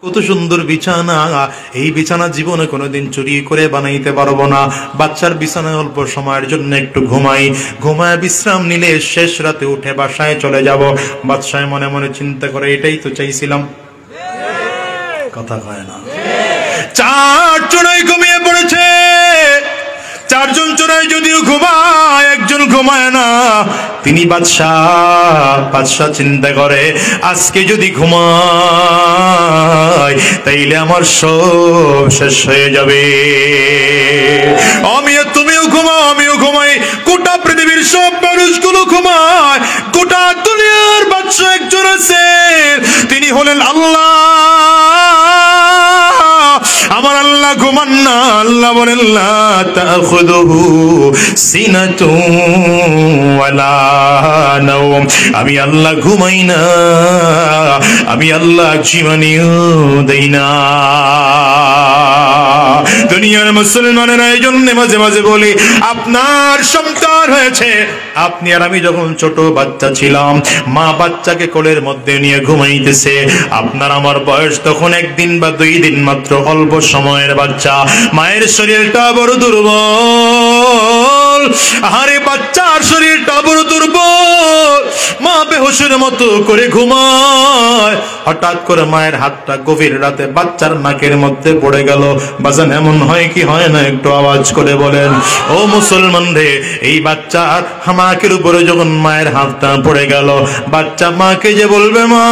কত সুন্দর বিছানা, এই বিছানা জীবনে কোনোদিন চুরি করে বানাইতে পারবো না। বাচ্চার বিছানায় অল্প সময়ের জন্য একটু ঘুমায় বিশ্রাম নিলে শেষ রাতে উঠে বাসায় চলে যাব। বাদশাহ মনে মনে চিন্তা করে, এটাই তো চাইছিলাম। কথা কয় না। চার চোরাই ঘুমিয়ে পড়েছে। চারজন চোরাই যদিও ঘুমায়, একজন ঘুমায় না। তিনি বাদশাহ চিন্তা করে, আজকে যদি ঘুমায় তাইলে আমার সব শেষ হয়ে যাবে। তুমিও ঘুমাও, আমিও ঘুমাই, গোটা পৃথিবীর সব মানুষগুলো ঘুমায়, গোটা দুনিয়ার বাদশাহ একজন আছে, তিনি হলেন আল্লাহ। আমার আল্লাহ ঘুমান না। আল্লাহ বলেন, লা তাখুযুহু সিনাতুন ওয়ালা নাওম। আমি আল্লাহ ঘুমাই না, আমি আল্লাহ জীবনীও দেই না। দুনিয়ার মুসলমানেরা এই জন্য মাঝে মাঝে বলি, আপনার সন্তান হয়েছে, আপনি আর আমি যখন ছোট বাচ্চা ছিলাম, মা বাচ্চাকে কোলের মধ্যে নিয়ে ঘুমাইতেছে, আপনার আমার বয়স তখন 1 দিন বা 2 দিন মাত্র, অল্প সময়ের বাচ্চা। মায়ের শরীরটা বড় দুর্বল, আরে বাচ্চার শরীরটা বড় দুর্বল, মা বেহুশের মতো করে ঘুমায়। হঠাৎ করে মায়ের হাতটা গভীর রাতে বাচ্চার নাকের মধ্যে পড়ে গেল। বাজান, এমন হয় কি হয় না? একটু আওয়াজ করে বলেন। ও মুসলমান রে, এই বাচ্চার হামাকের উপরে যখন মায়ের হাতটা পড়ে গেল, বাচ্চা মাকে যে বলবে, মা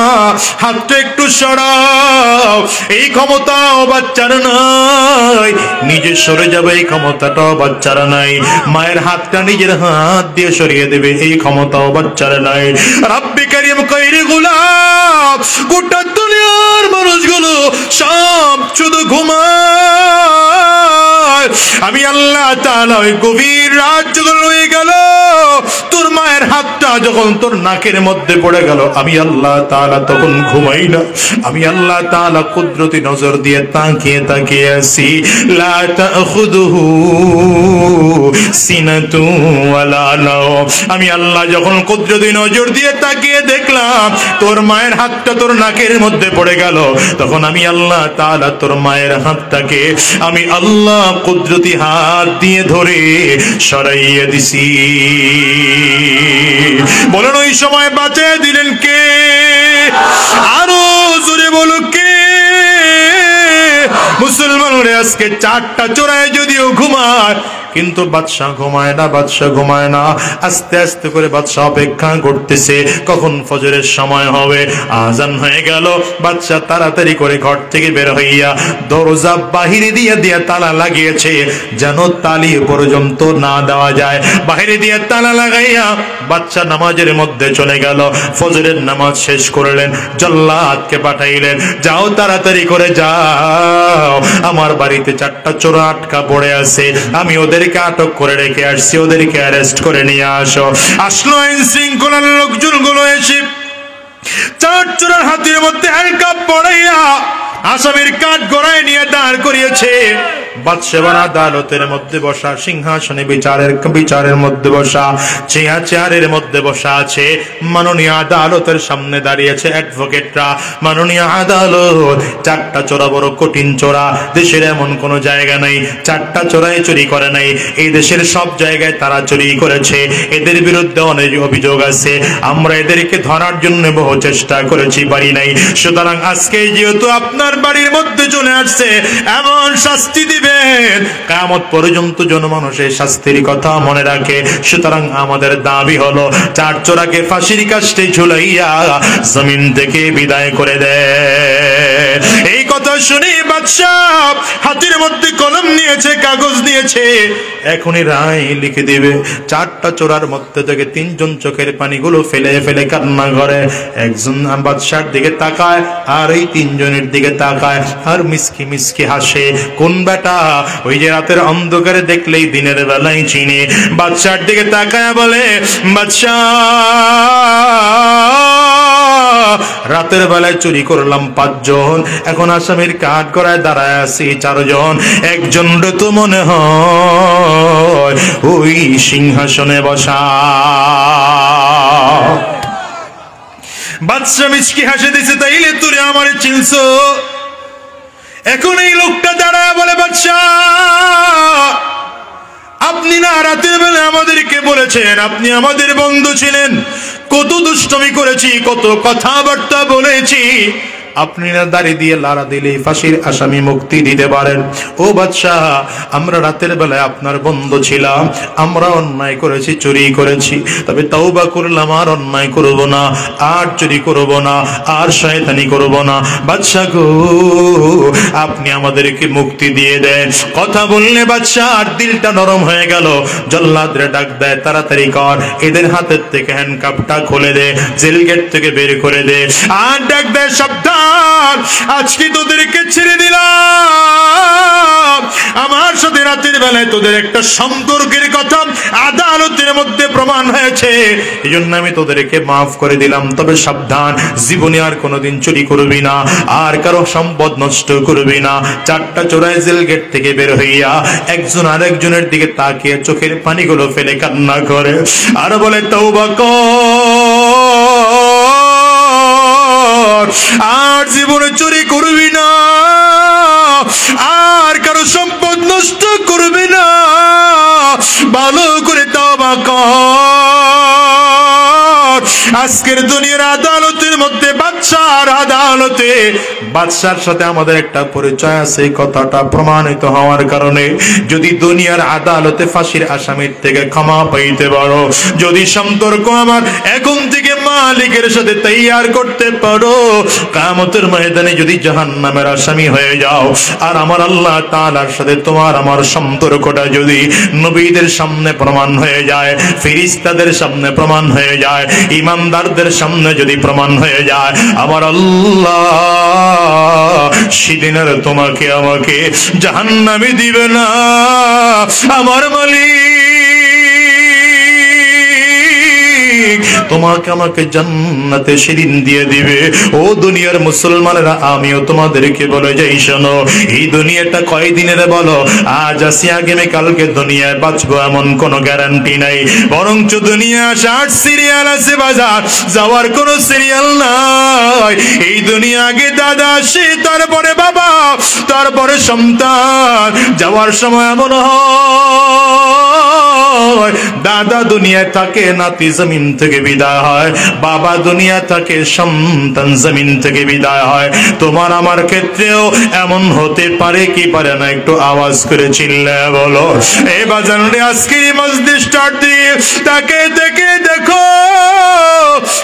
হাতটা একটু সরাও, এই ক্ষমতাও বাচ্চার নাই। নিজে সরে যাবে এই ক্ষমতাটাও বাচ্চার নাই। মায়ের হাতটা নিজের হাত দিয়ে সরিয়ে দেবে এই ক্ষমতাও বাচ্চার নাই। রাব্বি কারীম কইরে গোলাম, গোটা দুনিয়ার মানুষগুলো সব শুধু ঘুমায়, আমি আল্লাহ তাআলা ওই গভীর রাত যখন হয়ে গেল, তোর মায়ের হাতটা যখন তোর নাকের মধ্যে পড়ে গেল, আমি আল্লাহ তাআলা তখন ঘুমাই না। আমি আল্লাহ তাআলা কুদরতি নজর দিয়ে তাকিয়ে আছি। লা তাখুযুহু সিনাতুন ওয়ালা নাওম। আমি আল্লাহ যখন কুদরতি নজর দিয়ে তাকিয়ে দেখলাম তোর মায়ের হাতটা তোর নাকের মধ্যে পড়ে গেল, তখন আমি আল্লাহ তাআলা তোর মায়ের হাতটাকে আমি আল্লাহ কুদরতি হাত দিয়ে ধরে সরাইয়ে দিছি। বলেন, ওই সময় বাঁচিয়ে দিলেন কে? আরো জোরে বলো, কে? মুসলমানরা আজকে 4টা চোরাই যদিও ঘুমায়, কিন্তু বাদশাহ ঘুমায় না, বাদশাহ ঘুমায় না। আস্তে আস্তে করে বাদশাহ অপেক্ষা করতেছে কখন ফজরের সময় হবে। আজান হয়ে গেল। বাদশাহ তাড়াতাড়ি করে ঘর থেকে বের হইয়া দরজা বাহিরে দিয়ে তালা লাগিয়েছে, যেন তালি পর্যন্ত না দেওয়া যায়। বাহিরে দিয়ে তালা লাগাইয়া বাদশাহ নামাজের মধ্যে চলে গেল। ফজরের নামাজ শেষ করলেন, জল্লাদকে পাঠাইলেন, যাও তাড়াতাড়ি করে যাও, আমার বাড়িতে 4টা চোর আটকা পড়ে আছে, আমি ওদেরকে আটক করে রেখে আসছি, ওদেরকে অ্যারেস্ট করে নিয়ে আসো। আসলো আইন শৃঙ্খলার লোকজন গুলো এসে 4 চোরের হাতের মধ্যে হ্যান্ডকাপ পড়াইয়া আসামির কাঠ গড়ায় নিয়ে দাঁড় করিয়েছে। বাদশাহ আদালতের মধ্যে বসা, সিংহাসনে বিচারের মধ্যে বসা, চেয়ারের মধ্যে বসা আছে। মাননীয় আদালতের সামনে দাঁড়িয়েছে অ্যাডভোকেটরা। মাননীয় আদালত, 4টা চোরা বড় কঠিন চোরা, দেশের এমন কোনো জায়গা নাই 4টা চোরাই চুরি করে নাই। এই দেশের সব জায়গায় তারা চুরি করেছে, এদের বিরুদ্ধে অনেক অভিযোগ আছে। আমরা এদেরকে ধরার জন্য বহু চেষ্টা করেছি, পারি নাই। সুতরাং আজকে যেহেতু আপনার বাড়ির মধ্যে চলে আসছে, এমন শাস্তি দিবেন কিয়ামত পর্যন্ত জনমানুষের শাস্তির কথা মনে রাখে। সুতরাং আমাদের দাবি হলো 4 চোরাকে ফাঁসির কাস্টে ঝুলাইয়া জমিন থেকে বিদায় করে দেয়। এই কথা শুনে বাদশাহ হাতের মধ্যে কলম নিয়েছে, কাগজ নিয়েছে, এখনই রায় লিখে দিবে। 4টা চোরার মধ্যে থেকে 3জন চোখের পানিগুলো ফেলে ফেলে কান্না করে। একজন বাদশার দিকে তাকায়, আর এই 3জনের দিকে তাকায়, আর মিসকি মিসকি হাসে। কোন বেটা? ওই যে রাতের অন্ধকারে দেখলেই দিনের বেলায় চিনে। বাদশার দিকে তাকায় বলে, বাদশাহ, রাতের বেলায় চুরি করলাম 5 জন, এখন আসামির কাঠ গড়ায় দাঁড়ায় আছি 4 জন। একজন তো মনে হয় ওই সিংহাসনে বসা। বাদশা মিচকি হাসে দিছে, তাইলে তোরে আমারে চিনছো? এখন এই লোকটা দাঁড়ায় বলে, বাদশাহ আপনি না রাতের বেলা আমাদেরকে বলেছেন আপনি আমাদের বন্ধু ছিলেন, কত দুষ্টমি করেছি, কত কথাবার্তা বলেছি, আপনি না দাড়ি দিয়ে লাড়া দিলে ফাঁসির আসামি মুক্তি দিতে পারেন। ও বাদশাহ আমরা রাতের বেলায় আপনার বন্ধু ছিলাম, আমরা অন্যায় করেছি, চুরি করেছি, তবে তওবা করলাম আর অন্যায় করব না, আর চুরি করব না, আর শয়তানি করব না। বাদশাহ গো আপনি আমাদেরকে মুক্তি দিয়ে দেন। কথা বললে বাদশাহ আর দিলটা নরম হয়ে গেল। জল্লাদরে ডাক দেয়, তাড়াতাড়ি কর, এদের হাতের থেকে হ্যান্ডকাপটা খুলে দে, জেল গেট থেকে বের করে দে। আর ডাক দেয়, সাবধান আজকে তোদেরকে ছেড়ে দিলাম, আমার সাথে রাতের বেলায় তোদের একটা সম্পর্কের কথা আদালতের মধ্যে প্রমাণ হয়েছে, এই জন্য আমি তোদেরকে মাফ করে দিলাম, তবে সাবধান জীবনে আর কোনোদিন চুরি করবি না, আর কারো সম্পদ নষ্ট করবি না। চারটা চোরাই জেল গেট থেকে বের হইয়া একজন আরেকজনের দিকে তাকিয়ে চোখের পানিগুলো ফেলে কান্না করে আর বলে, তওবা কর, আর জীবনে চুরি করবি না, আর কারো সম্পদ নষ্ট করবি না, ভালো করে তওবা কর। আজকের দুনিয়ার আদালতের মধ্যে বাদশার আদালতে বাদশার সাথে আমাদের একটা পরিচয় আছে, কথাটা প্রমাণিত হওয়ার কারণে যদি দুনিয়ার আদালতে ফাঁসির আসামির থেকে ক্ষমা পাইতে পারো, যদি সম্পর্ক আমার এখন থেকে মালিকের সাথে তৈয়ার করতে পারো, কিয়ামতের ময়দানে যদি জাহান্নামের আসামি হয়ে যাও আর আমার আল্লাহ তাআলার সাথে তোমার আমার সম্পর্কটা যদি নবীদের সামনে প্রমাণ হয়ে যায়, ফেরেশতাদের সামনে প্রমাণ হয়ে যায়, ইমানদারদের সামনে যদি প্রমাণ হয়ে যায়, আমার আল্লাহ সেদিনের তোমাকে আমাকে জাহান্নামে দিবে না, আমার মালিক তোমাকে আমাকে জান্নাতে সেদিন দিয়ে দিবে। ও দুনিয়ার মুসলমানেরা আমিও তোমাদেরকে বলে যাই, শোনো এই দুনিয়াটা কয়দিনের বলো, আজ আসি আগামী কালকে দুনিয়ায় বাঁচবো এমন কোনো গ্যারান্টি নাই, বরঞ্চ দুনিয়া আসার সিরিয়াল আছে, বাজার যাওয়ার কোনো সিরিয়াল নাই। এই দুনিয়া আগে দাদা আসে, তারপরে বাবা, তারপরে সন্তান। যাওয়ার সময় এমন হয় দাদা দুনিয়ায় থাকে, নাতি জমিন থেকে বিদায় হয়, বাবা দুনিয়া থাকে, সন্তান জমিন থেকে বিদায় হয়। তোমার আমার ক্ষেত্রেও এমন হতে পারে কি পারে না? একটু আওয়াজ করে চিল্লে বলো। এই বাজারে আজকের মজলিসটার দিয়ে তাকে দেখে দেখো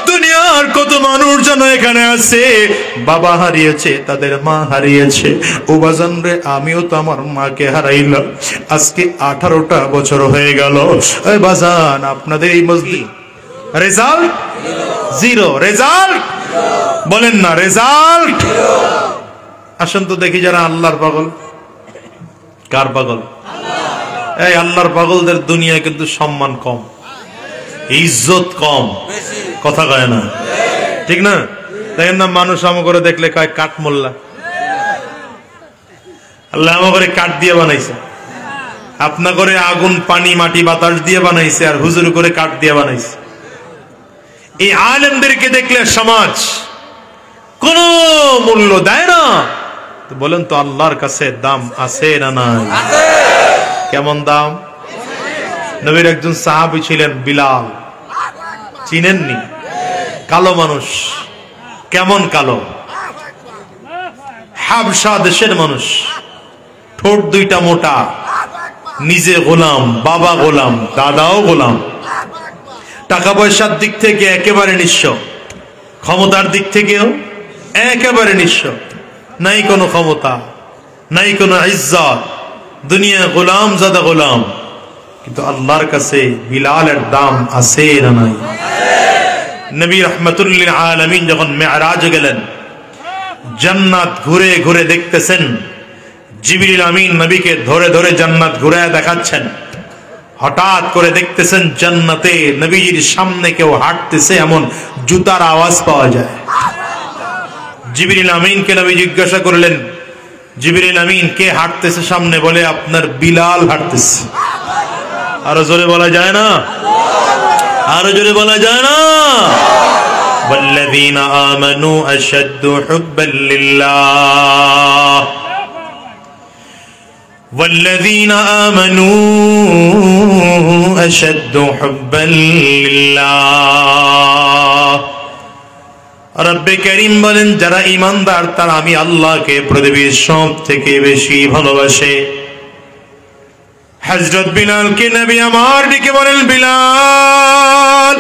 দুনিয়ার কত মানুষ যেন এখানে আছে, বাবা হারিয়েছে, তাদের মা হারিয়েছে। ও বাজান রে, আমিও তো আমার মাকে হারাইলাম, আজকে 18টা বছর হয়ে গেল। এই বাজান আপনাদের এই মসজিদ রেজাল্ট জিরো, রেজাল্ট বলেন না, রেজাল্ট। আসেন তো দেখি যারা আল্লাহর পাগল। কার পাগল? এই আল্লাহর পাগলদের দুনিয়ায় কিন্তু সম্মান কম, ইজ্জত কম, কথা কয় না, ঠিক না? দেখেন না মানুষ আমো করে দেখলে কয় কাঠ মোল্লা। আল্লাহ আমো করে কাঠ দিয়ে বানাইছে, আপনা করে আগুন পানি মাটি বাতাস দিয়ে বানাইছে, আর হুজুর করে কাঠ দিয়ে বানাইছে। এই আলেমদেরকে দেখলে সমাজ কোন মূল্য দেয় না। তো বলেন তো আল্লাহর কাছে দাম আছে না নাই? কেমন দাম? নবীর একজন সাহাবী ছিলেন বিলাল, চিনেননি? কালো মানুষ। কেমন কালো? হাবশা দেশের মানুষ, ঠোঁট দুইটা মোটা, নিজে গোলাম, বাবা গোলাম, দাদাও গোলাম। টাকা পয়সার দিক থেকে একেবারে নিঃস্ব, ক্ষমতার দিক থেকেও একেবারে নিঃস্ব, নাই কোনো ক্ষমতা, নাই কোনো ইজ্জত, দুনিয়া গোলাম জাদা গোলাম। কিন্তু আল্লাহর কাছে বিলালের দাম আছে না নাই? নবী রাহমাতুল লিল আলামিন যখন মেরাজ গেলেন, জান্নাত ঘুরে ঘুরে দেখতেছেন, জিবরিল আমিন নবীকে ধরে ধরে জান্নাত ঘুরে দেখাচ্ছেন। হঠাৎ করে দেখতেছেন জান্নাতে নবীজির সামনে কেউ হাঁটতেছে, এমন জুতার আওয়াজ পাওয়া যায়। জিবরিল আমিনকে নবী জিজ্ঞাসা করলেন, জিবরিল আমিন কে হাঁটতেছে সামনে? বলে আপনার বিলাল হাঁটতেছে। আরো জোরে বলা যায় না? আরো জোরে বলা যায় না? ওয়াল্লাযীনা আমানু আশাদ্দু হুব্বাল লিল্লাহ। والذين آمنوا أشد حبا لله রব্বে করিম বলেন যারা ঈমানদার তারা আমি আল্লাহকে পৃথিবীর সব থেকে বেশি ভালোবাসে। হযরত বিলালকে নবী আমার ডেকে বলেন, বিলাল,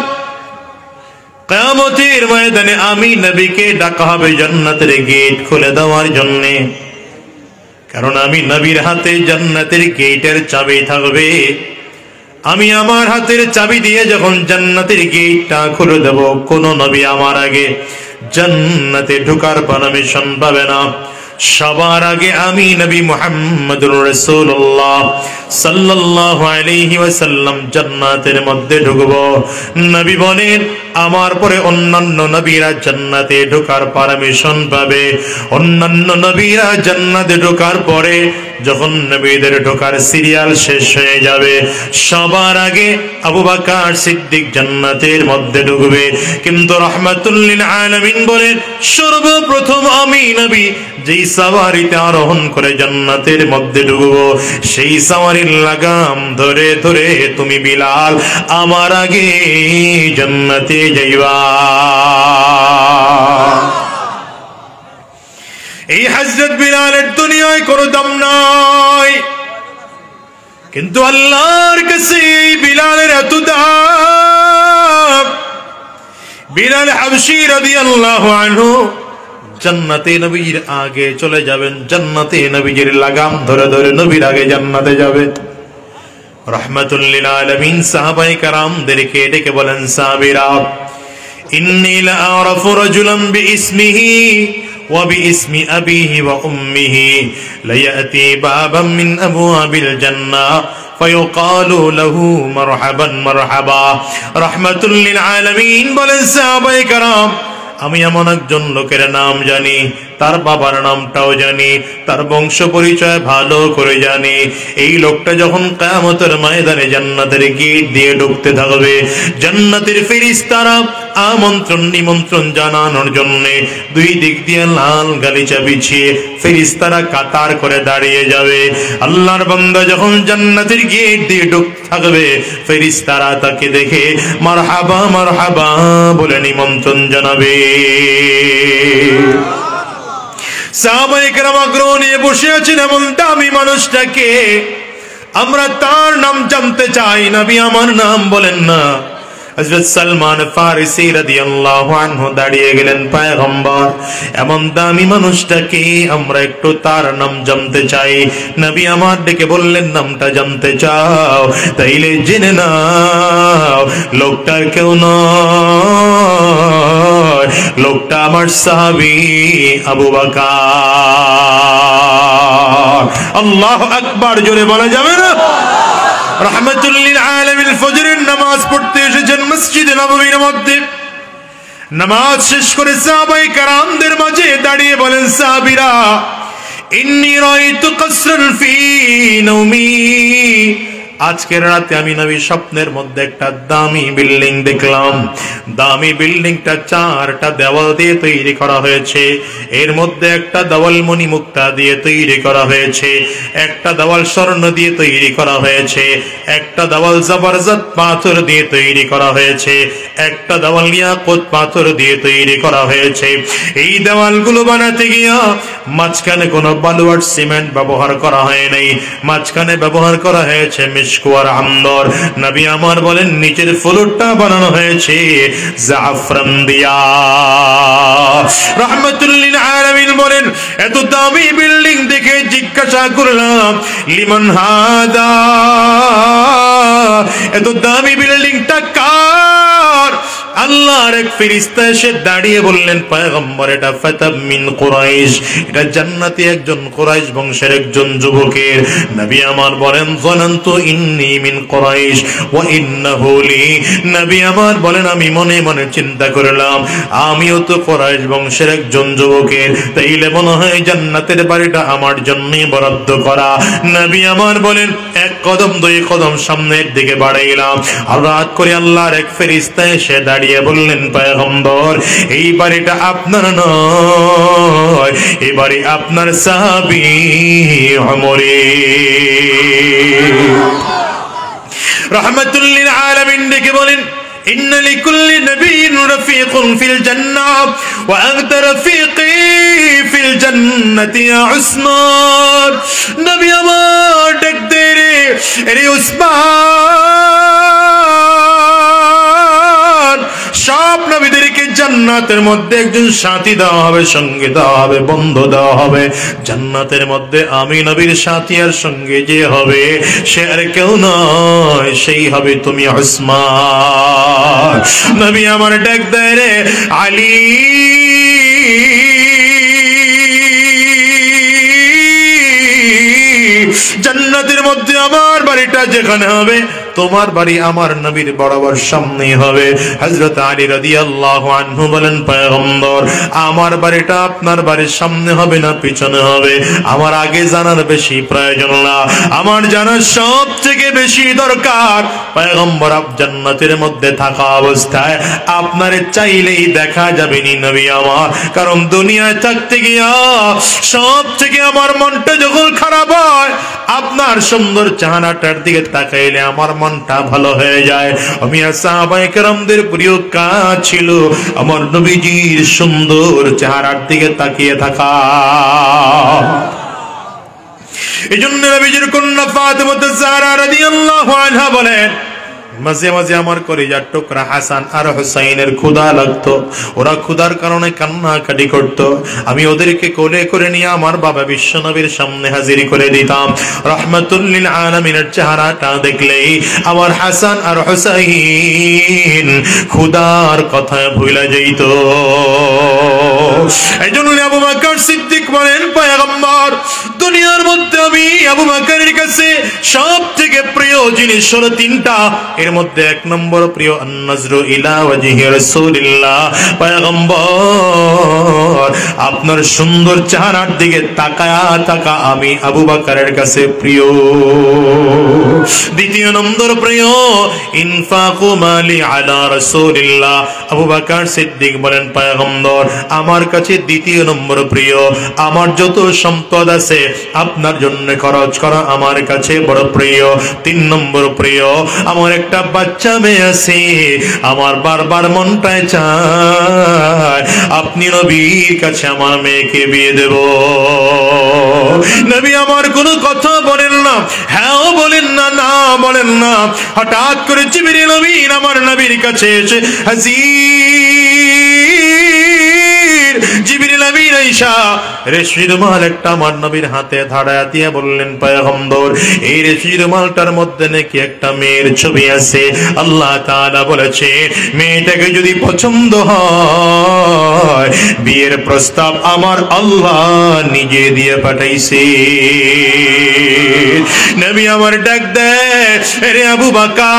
কিয়ামতের ময়দানে আমি নবীকে ডাকা হবে জান্নাতের গেট খুলে দেওয়ার জন্য, কারণ আমি নবীর হাতে জান্নাতের গেটের চাবি থাকবে। আমি আমার হাতের চাবি দিয়ে যখন জান্নাতের গেটটা খুলে দেব, কোন নবী আমার আগে জান্নাতে ঢোকার পারমিশন পাবে না। সবার আগে আমি নবী মুহাম্মদুর রাসূলুল্লাহ সাল্লাল্লাহু আলাইহি ওয়াসাল্লাম জান্নাতের মধ্যে ঢুকব। নবী বলেন আমার পরে অন্যান্য নবীরা জান্নাতে ঢোকার পারমিশন পাবে। অন্যান্য নবীরা জান্নাতে ঢোকার পরে যখন নবীদের ঢোকার সিরিয়াল শেষ হয়ে যাবে, সবার আগে আবু বকর সিদ্দিক জান্নাতের মধ্যে ঢুকবে। কিন্তু রাহমাতুল লিল আলামিন বলেন সর্বপ্রথম আমি নবী যেই সাওয়ারিতে আরোহণ করে জান্নাতের মধ্যে ঢুকবো, সেই সাওয়ারির লাগাম ধরে ধরে তুমি বিলাল আমার আগে জান্নাতে যাইবা। এই হযরত বিলালের দুনিয়ায় কোনো দাম নাই, কিন্তু আল্লাহর কাছে বিলালের এত দাম। বিলাল হাবশী রাদিয়াল্লাহু আনহু জান্নাতে নবীর আগে চলে যাবেন, জান্নাতে নবীর লাগাম ধরে ধরে নবীর আগে জান্নাতে যাবে। রাহমাতুল লিল আলামিন সাহাবায়ে কেরামদেরকে ডেকে বলেন, সাহাবীরা, ইন্নী লা আরাফু রাজুলান বিইসমিহি ওয়া বিইসমি আবিহি ওয়া উম্মিহি লা ইয়াতি বাবাম মিন আবওয়াবিল জান্নাহ ফায়ুকালু লাহু মারহাবান মারহাবা। রাহমাতুল লিল আলামিন বলেন, সাহাবায়ে কেরাম, আমি এমন একজন লোকের নাম জানি, তার বাবার নামটাও জানি, তার বংশ পরিচয় ভালো করে জানি। এই লোকটা যখন কিয়ামতের ময়দানে জান্নাতের গেট দিয়ে ঢুকতে থাকবে, জান্নাতের ফেরেশতারা আমন্ত্রণ নিমন্ত্রণ জানানোর জন্য দুই দিক দিয়ে লাল গালিচা বিছিয়ে ফেরেশতারা কাতার করে দাঁড়িয়ে যাবে। আল্লাহর বান্দা যখন জান্নাতের গেট দিয়ে ঢুকতে থাকবে, ফেরেশতারা তাকে দেখে মারহাবা মারহাবা বলে নিমন্ত্রণ জানাবে। সাহাবায়ে কেরাম আগ্রহ নিয়ে বসে আছেন এমন দামি মানুষটাকে, আমরা তার নাম জানতে চাই। নবী আমার নাম বলেন না। হযরত সালমান ফারিসি রাদিয়াল্লাহু আনহু দাঁড়িয়ে গেলেন, পয়গম্বর এমন দামি মানুষটাকে আমরা একটু তার নাম জানতে চাই। নবী আমার ডেকে বললেন, নামটা জানতে চাও? তাইলে জেনে নাও লোকটা কেউ নয়, লোকটা আমার সাহাবী আবু বকর। আল্লাহু আকবার জোরে বলা যাবে না? রাহমাতুল লিল আলামিন ফজরের নামাজ পড়তে এসেছেন মসজিদে নববীর মধ্যে। নামাজ শেষ করে সাহাবায়ে কেরামদের মাঝে দাঁড়িয়ে বলেন, সাহাবীরা, ইন্নী রাআইতু কসরান ফি নাওমি, আজকের রাতে আমি নবী স্বপ্নের মধ্যে একটা দামি বিল্ডিং দেখলাম। দামি বিল্ডিংটা চারটা দেওয়াল দিয়ে তৈরি করা হয়েছে। এর মধ্যে একটা দেওয়াল মণিমুক্তা দিয়ে তৈরি করা হয়েছে, একটা দেওয়াল স্বর্ণ দিয়ে তৈরি করা হয়েছে, একটা দেওয়াল জবরদস্ত পাথর দিয়ে তৈরি করা হয়েছে, একটা দেওয়াল ইয়াকুত পাথর দিয়ে তৈরি করা হয়েছে। এই দেওয়ালগুলো বানাতে গিয়া মাঝখানে কোনো বালু আর সিমেন্ট ব্যবহার করা হয় নাই, মাঝখানে ব্যবহার করা হয়েছে মিশকুয়ার আম্বর। নবী আমার বলেন নিচের ফ্লোরটা বানানো হয়েছে জাফরান দিয়া। রাহমাতুল লিল আলামিন বলেন, এত দামি বিল্ডিং দেখে জিজ্ঞাসা করলাম, লিমান হাদা, এত দামি বিল্ডিংটা কার? আল্লাহর এক ফেরেশতা এসে দাঁড়িয়ে বললেন, পয়গম্বর এটা ফাতাব মিন কুরাইশ, এটা জান্নাতি একজন কুরাইশ বংশের একজন যুবকের। নবী আমার বলেন, যানান্তু ইন্নী মিন কুরাইশ ওয়া ইন্নাহু লি, নবী আমার বলেন আমি মনে মনে চিন্তা করলাম আমিও তো কুরাইশ বংশের একজন যুবকের, তাইলে মনে হয় জান্নাতের বাড়িটা আমার জন্যই বরাদ্দ করা। নবী আমার বলেন, এক কদম দুই কদম সামনের দিকে বাড়াইলাম, আর রাত করে আল্লাহর এক ফেরেশতা এসে দাঁড়িয়ে তাকাইয়া বললেন পয়গম্বর এই বাড়িটা আপনার নয়, এই বাড়ি আপনার সাহাবী ওমরের। রাহমাতুল লিল আলামিন ডেকে বলেন إن لكل نبي رفيق في الجنة وأنت رفيقي في الجنة يا عثمان نبي আমার ডাক দে রে উসমান সব নবীদেরকে জান্নাতের মধ্যে একজন সাথী দেওয়া হবে, সঙ্গী দেওয়া হবে, বন্ধু দেওয়া হবে। জান্নাতের মধ্যে আমি নবীর সাথী আর সঙ্গী যে হবে সে আর কেউ নয়, সেই হবে তুমি উসমান। নবী আমার ডাক দেয় রে আলী জান্নাতের মধ্যে আমার বাড়িটা যেখানে হবে তোমার বাড়ি আমার নবীর বরাবর সামনেই হবে। হযরত আলী রাদিয়াল্লাহু আনহু বলেন পয়গম্বর আমার বাড়িটা আপনার বাড়ির সামনে হবে না পিছনে হবে, আমার আগে জানার বেশি প্রয়োজন না, আমার জানার সব থেকে বেশি দরকার পয়গম্বর আপ জান্নাতের মধ্যে থাকা অবস্থায় আপনারে চাইলেই দেখা যাবে নি নবী আমার। কারণ দুনিয়ায় থাকতে গিয়া সব থেকে আমার মনটা যখন খারাপ হয় আপনার সুন্দর চেহারাটার দিকে তাকাইলে আমার মনটা ভালো হয়ে যায়। আমি সাহাবায়ে কেরামদের প্রিয় কাজ ছিল আমার নবীজির সুন্দর চেহারার দিকে তাকিয়ে থাকা। এজন্য নবীজির কন্যা ফাতেমা জাহরা রাদিয়াল্লাহু আনহা বলেন মাঝে মাঝে আমার কলিজার টুকরা হাসান আর হুসাইনের ক্ষুধা লাগতো, ওরা ক্ষুধার কারণে কান্নাকাটি করতো, আমি ওদেরকে কোলে করে নিয়ে আমার বাবা বিশ্বনবীর সামনে হাজির করে দিতাম। রাহমাতুল লিল আলামিনের চেহারাটা দেখলেই আমার হাসান আর হুসাইন ক্ষুধার কথা ভুলে যেত। এইজন্য আবু বকর সিদ্দিক বলেন পয়গম্বর দুনিয়ার মধ্যে আমি আবু বকরের কাছে সবথেকে প্রিয় জিনিস হলো তিনটা, এর মধ্যে এক নম্বর প্রিয় আন-নাজরু ইলা ওয়াজহি রাসূলিল্লাহ। পয়গম্বর আপনার সুন্দর চেহারার দিকে তাকায়া তাকা আমি আবু বকরের কাছে প্রিয়। দ্বিতীয় নম্বর প্রিয় ইনফাকু মালি আলা রাসূলিল্লাহ। আবু বকর সিদ্দিক বলেন পয়গম্বর আমার কাছে দ্বিতীয় নম্বর প্রিয়, আমার যত সম্পদ আছে আপনার জন্য খরচ করা আমার কাছে বড় প্রিয়। তিন নম্বর প্রিয় আমার একটা বাচ্চা মেয়ে আছে, আমার বারবার মনটায় চায় আপনি নবীর কাছে আমার মেয়েকে বিয়ে দেব। নবী আমার কোনো কথা বলেন না, হ্যাঁ বলেন না, না বলেন না। হঠাৎ করে জিবরিল আমিন আমার নবীর কাছে এসে হাজির। জিবরিল আমিন আয়েশা রেশমি রুমাল একটা আমার নবীর হাতে ধরায়া দিয়ে বললেন পয়গম্বর এই রেশমি রুমালটার মধ্যে নাকি একটা মেয়ের ছবি আছে, আল্লাহ তাআলা বলেছে মেয়েটাকে যদি পছন্দ হয় বিয়ের প্রস্তাব আমার আল্লাহ নিজে দিয়ে পাঠাইছে। নবী আমার ডাক দেয় রে আবু বকর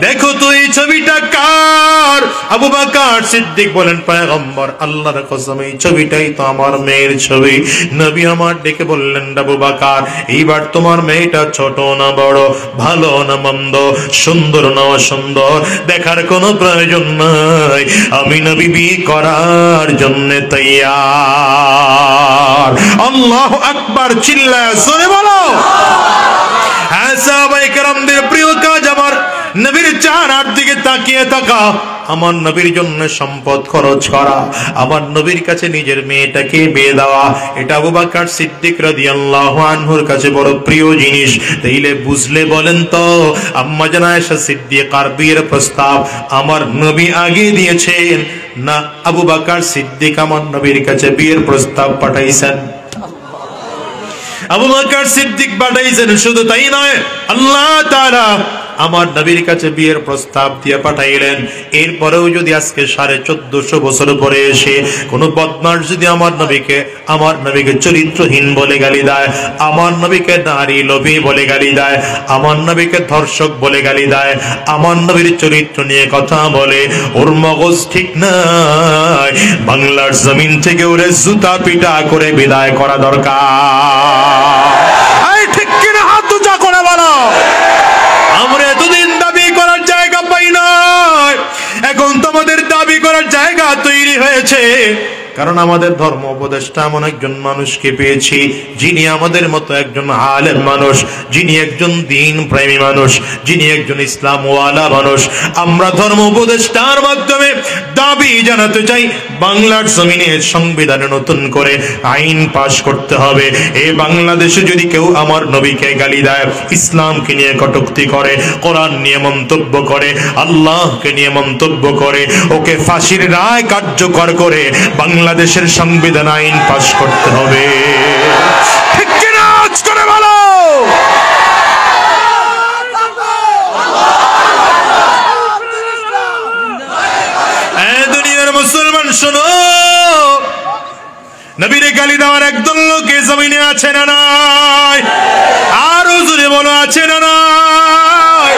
দেখো তো এই ছবিটা কার? আবু বকর সিদ্দিক বলেন পয়গম্বর আল্লাহর কসম এই ছবিটাই তো আমার মেয়ের ছবি। নবী আমার ডেকে বললেন আবু বকর এইবার তোমার মেয়েটা ছোট না বড়, ভালো না মন্দ, সুন্দর না অসুন্দর দেখার কোনো প্রয়োজন নাই, আমি নবী বিয়ে করার জন্য তৈয়ার। আল্লাহু আকবার চিল্লায়া জোরে বলো। হ্যাঁ সাহাবায়ে কেরামদের প্রিয় কাজ আমার নবীর চেহারার দিকে তাকিয়ে থাকা, আমার নবীর জন্য সম্পদ খরচ করা, আমার নবীর কাছে নিজের মেয়েটাকে বিয়ে দেওয়া, এটা আবু বকর সিদ্দিক রাদিয়াল্লাহু আনহুর কাছে বড় প্রিয় জিনিস। তাইলে বুঝলে বলেন তো আম্মা জান আয়েশা সিদ্দিকার বিয়ের প্রস্তাব আমার নবী আগে দিয়েছেন না আবু বকর সিদ্দিক আমার নবীর কাছে বিয়ের প্রস্তাব পাঠাইছেন? আবু বকর সিদ্দিক পাঠাইছেন। শুধু তাই নয় আল্লাহ তাআলা আমার নবীর কাছে বিয়ের প্রস্তাব দিয়ে পাঠাইলেন। এরপরেও যদি আজকে 1450 বছর পরে এসে কোনো বদমাশ যদি আমার নবীকে চরিত্রহীন বলে গালি দেয়, আমার নবীকে নারী লোভী বলে গালি দেয়, আমার নবীকে ধর্ষক বলে গালি দেয়, আমার নবীর চরিত্র নিয়ে কথা বলে, ওর মগজ ঠিক নাই, বাংলার জমিন থেকে ওরে জুতা পিটা করে বিদায় করা দরকার। ঠিক কিনা হাত উঁচা করে বলো। আমরা এতদিন কারণ আমাদের ধর্ম উপদেষ্টা এমন একজন মানুষকে পেয়েছি যিনি আমাদের মতো একজন আলেম মানুষ, যিনি একজন দ্বীন প্রেমী মানুষ, যিনি একজন ইসলাম ওয়ালা মানুষ। আমরা ধর্ম উপদেষ্টার মাধ্যমে দাবি জানাতে চাই, বাংলার জমিনে সংবিধানে নতুন করে আইন পাশ করতে হবে। এই বাংলাদেশে যদি কেউ আমার নবীকে গালি দেয়, ইসলামকে নিয়ে কটূক্তি করে, কোরআন নিয়ে মন্তব্য করে, আল্লাহকে নিয়ে মন্তব্য করে, ওকে ফাঁসির রায় কার্যকর করে বাংলাদেশের সংবিধান আইন পাশ করতে হবে। ঠিক কিনা আওয়াজ করে বলো। দুনিয়ার মুসলমান শোনো, নবীরে গালি দেওয়ার একদল লোক এ জমিনে আছে না নাই? আরো জোরে বলো, আছে না নাই?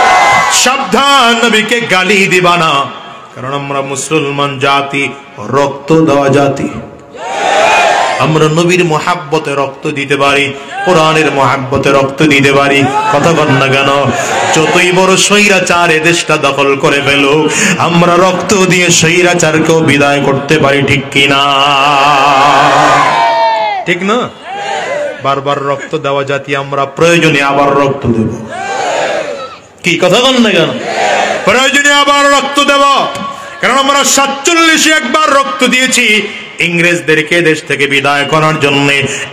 সাবধান, নবীকে গালি দিবা না, কারণ আমরা মুসলমান জাতি, রক্ত দেওয়া জাতি। আমরা নবীর মহাব্বতে রক্ত দিতে পারি, কোরআনের মহাব্বতে রক্ত দিতে পারি। কথা বল না কেন? যতই বড় স্বৈরাচার এ দেশটা দখল করে ফেলুক, আমরা রক্ত দিয়ে স্বৈরাচারকেও বিদায় করতে পারি। ঠিক কিনা? ঠিক না? বারবার রক্ত দেওয়া জাতি আমরা, প্রয়োজনে আবার রক্ত দেব। কি কথা বল না কেন? প্রয়োজনে আবার রক্ত দেব, কারণ আমরা 47 একবার রক্ত দিয়েছি ইংরেজদেরকে দেশ থেকে বিদায় করার জন্য,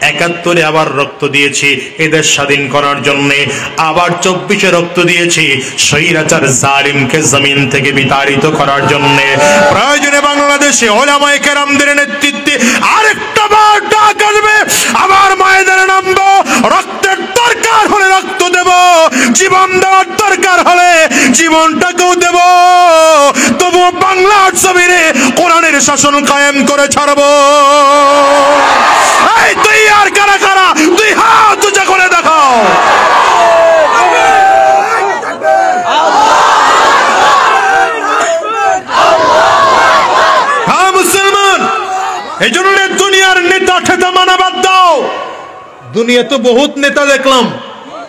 71 আবার রক্ত দিয়েছি এদের স্বাধীন করার জন্য, আবার 24 রক্ত দিয়েছি স্বৈরাচার জালিমকে জমিন থেকে বিতাড়িত করার জন্য। প্রয়োজনে বাংলাদেশে উলামায়ে কেরামদের নেতৃত্বে আরেকটা বার ডাক আসবে, আবার ময়দানে নামবো, রক্তের দরকার হলে রক্ত দেব, জীবন দেওয়ার দরকার হলে জীবনটাকেও দেব, তবু বাংলার জমিনে কোরআনের শাসন কায়েম করে ছাড়ব। এই তুই আর কারা কারা, তুই হাত উঁচা করে দেখাও। হ্যাঁ মুসলমান, এই জন্য দুনিয়ার নেতা ঠেতা মানা বাদ দাও। দুনিয়া তো বহুত নেতা দেখলাম,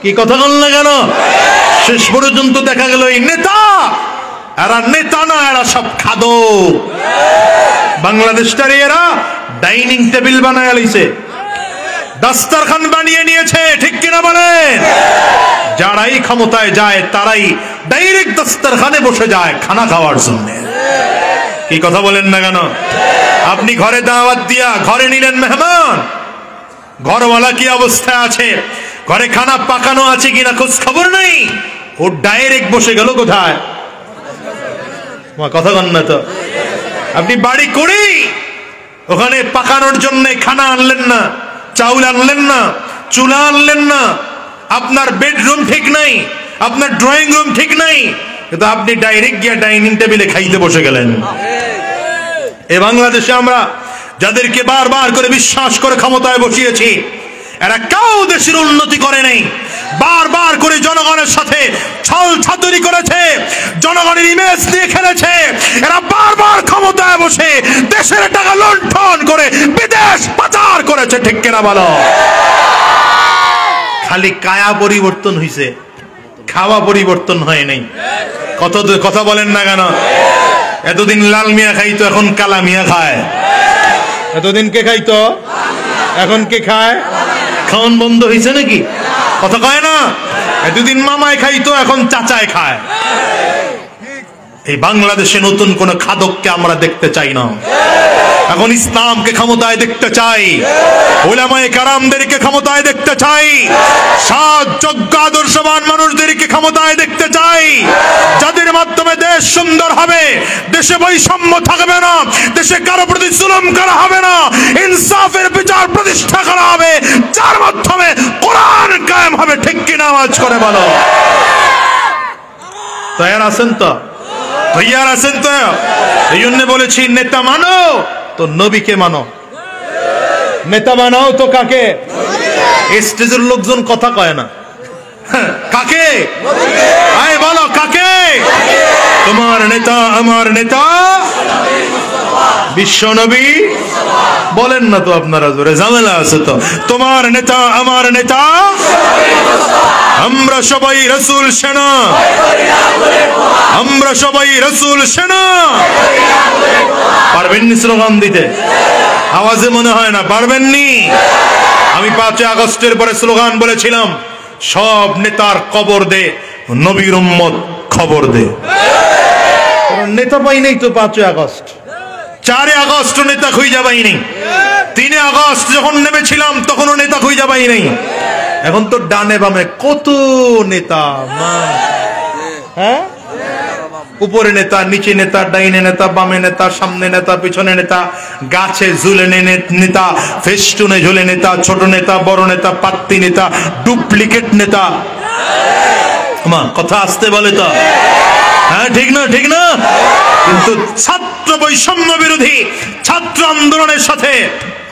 কি কথা বল না কেন? শেষ পর্যন্ত দেখা গেল এই নেতা, এরা নেতা না, এরা সব খাদক। বাংলাদেশটারে এরা ডাইনিং টেবিল বানায় লইছে, দাস্তারখান বানিয়ে নিয়েছে। ঠিক কিনা বলেন? যারাই ক্ষমতায় যায় তারাই ডাইরেক্ট দাস্তারখানে বসে যায় খানা খাওয়ার জন্য। কি কথা বলেন না কেন? আপনি ঘরে দাওয়াত দিয়া ঘরে নিলেন মেহমান, ঘরওয়ালা কি অবস্থায় আছে, ঘরে খানা পাকানো আছে কিনা খোঁজ খবর নেই, ও ডাইরেক্ট বসে গেল কোথায়? কথা বল না তো। আপনি বাড়ি করে ওখানে পাকানোর জন্য খানা আনলেন না, চাউল আনলেন না, চুলা আনলেন না, আপনার বেডরুম ঠিক নাই, আপনার ড্রয়িং রুম ঠিক নাই, কিন্তু আপনি ডাইরেক্ট গিয়ে ডাইনিং টেবিলে খাইতে বসে গেলেন। এ বাংলাদেশে আমরা যাদেরকে বারবার করে বিশ্বাস করে ক্ষমতায় বসিয়েছি, এরা কেউ দেশের উন্নতি করে নাই, বারবার করে জনগণের সাথে ছল ছাতুরি করেছে, জনগণের ইমেজ নিয়ে খেলেছে। এরা বারবার ক্ষমতায় বসে দেশের টাকা লুণ্ঠন করে বিদেশ পাচার করেছে। ঠিক কিনা বলো? খালি কায়া পরিবর্তন হয়েছে, খাওয়া পরিবর্তন হয় নাই। কথা বলেন না কেন? এতদিন লাল মিয়া খাইতো, এখন কালা মিয়া খায়। এতদিন কে খাইতো, এখন কে খায়? খাওয়ান বন্ধ হয়েছে নাকি? কথা কয় না? এতদিন মামায় খাইতো, এখন চাচায় খায়। এই বাংলাদেশে নতুন কোন খাদককে আমরা দেখতে চাই না। এখন ইসলামকে ক্ষমতায় দেখতে চাই, উলামায়ে কেরামদেরকে ক্ষমতায় দেখতে চাই, সৎ যোগ্য আদর্শবান মানুষদেরকে ক্ষমতায় দেখতে চাই, যাদের মাধ্যমে দেশ সুন্দর হবে, দেশে বৈষম্য থাকবে না, দেশে কারো প্রতি জুলুম করা হবে না, ইনসাফের বিচার প্রতিষ্ঠা করা হবে, যার মাধ্যমে কোরআন কায়েম হবে। ঠিক কিনা আওয়াজ করে বলো। তৈরি আছেন তো? তৈরি আছেন তো? এই জন্য বলেছি, নেতা মানো তো নবীকে মানো। নেতা বানাও তো কাকে? স্টেজের লোকজন কথা কয় না, কাকে? আয় বলো কাকে? তোমার নেতা, আমার নেতা, বিশ্ব নবী বলেন না তো আপনারা, জোরে ঝামেলা আছে তো। তোমার নেতা আমার নেতা, আমরা সবাই রাসূল সেনা, আমরা সবাই রাসূল সেনা। পারবেননি স্লোগান দিতে? আওয়াজে মনে হয় না পারবেননি। আমি 5 আগস্টের পরে স্লোগান বলেছিলাম, সব নেতার কবর দে, নবীর উম্মত খবর দে। নেতা পাই নাই তো 5 আগস্ট, 4 আগস্ট নেতা খুঁজে পাই নাই, 3 আগস্ট যখন নেমেছিলাম তখনও নেতা খুঁজে পাই নাই। এখন তো ডানে বামে কত নেতা, হ্যাঁ, উপরে নেতা, নিচে নেতা, ডাইনে নেতা, বামে নেতা, সামনে নেতা, পিছনে নেতা, গাছে ঝুলে নেতা, ফেস্টুনে ঝুলে নেতা, ছোট নেতা, বড় নেতা, পাত্তি নেতা, ডুপ্লিকেট নেতা। কথা আসতে বলে তো, হ্যাঁ ঠিক না, ঠিক না? কিন্তু ছাত্র বৈষম্য বিরোধী ছাত্র আন্দোলনের সাথে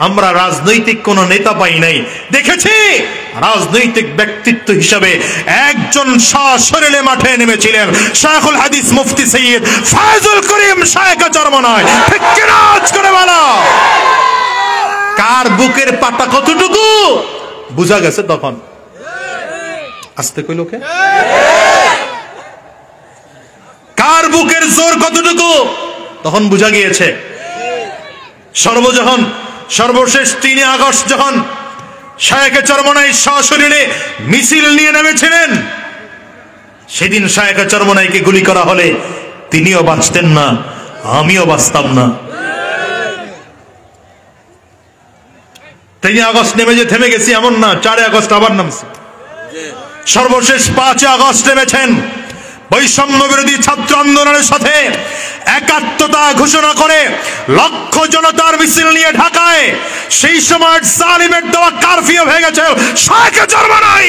আমরা রাজনৈতিক কোন নেতা পাই নাই। দেখেছি রাজনৈতিক ব্যক্তিত্ব হিসাবে একজন সশরীরে মাঠে নেমেছিলেন, শাইখুল হাদিস মুফতি সৈয়দ ফায়জুল করিম শাইখ চরমনায়। ঠিক কিনা করে বলো, কার বুকের পাতা কতটুকু বুঝা গেছে তখন। আস্তে কই লোকে, কার বুকের জোর কতটুকু তখন বুঝা গিয়েছে। সর্বশেষ 3 আগস্ট যখন শায়েখে চরমনাই সশরীরে মিছিল নিয়ে নেমেছিলেন, সেদিন শায়েখে চরমনাইকে গুলি করা হলে তিনিও বাঁচতেন না, আমিও বাঁচতাম না। 3 আগস্ট নেমে যে থেমে গেছি এমন না, 4 আগস্ট আবার নামছি। সর্বশেষ 5 আগস্ট নেমেছেন বৈষম্য বিরোধী ছাত্র আন্দোলনের সাথে একাত্মতা ঘোষণা করে লক্ষ জনতার মিছিল নিয়ে ঢাকায়। সেই সময় জালিমের দেওয়া কারফিউ হয়ে গেছে শায়েখে চরমনাই।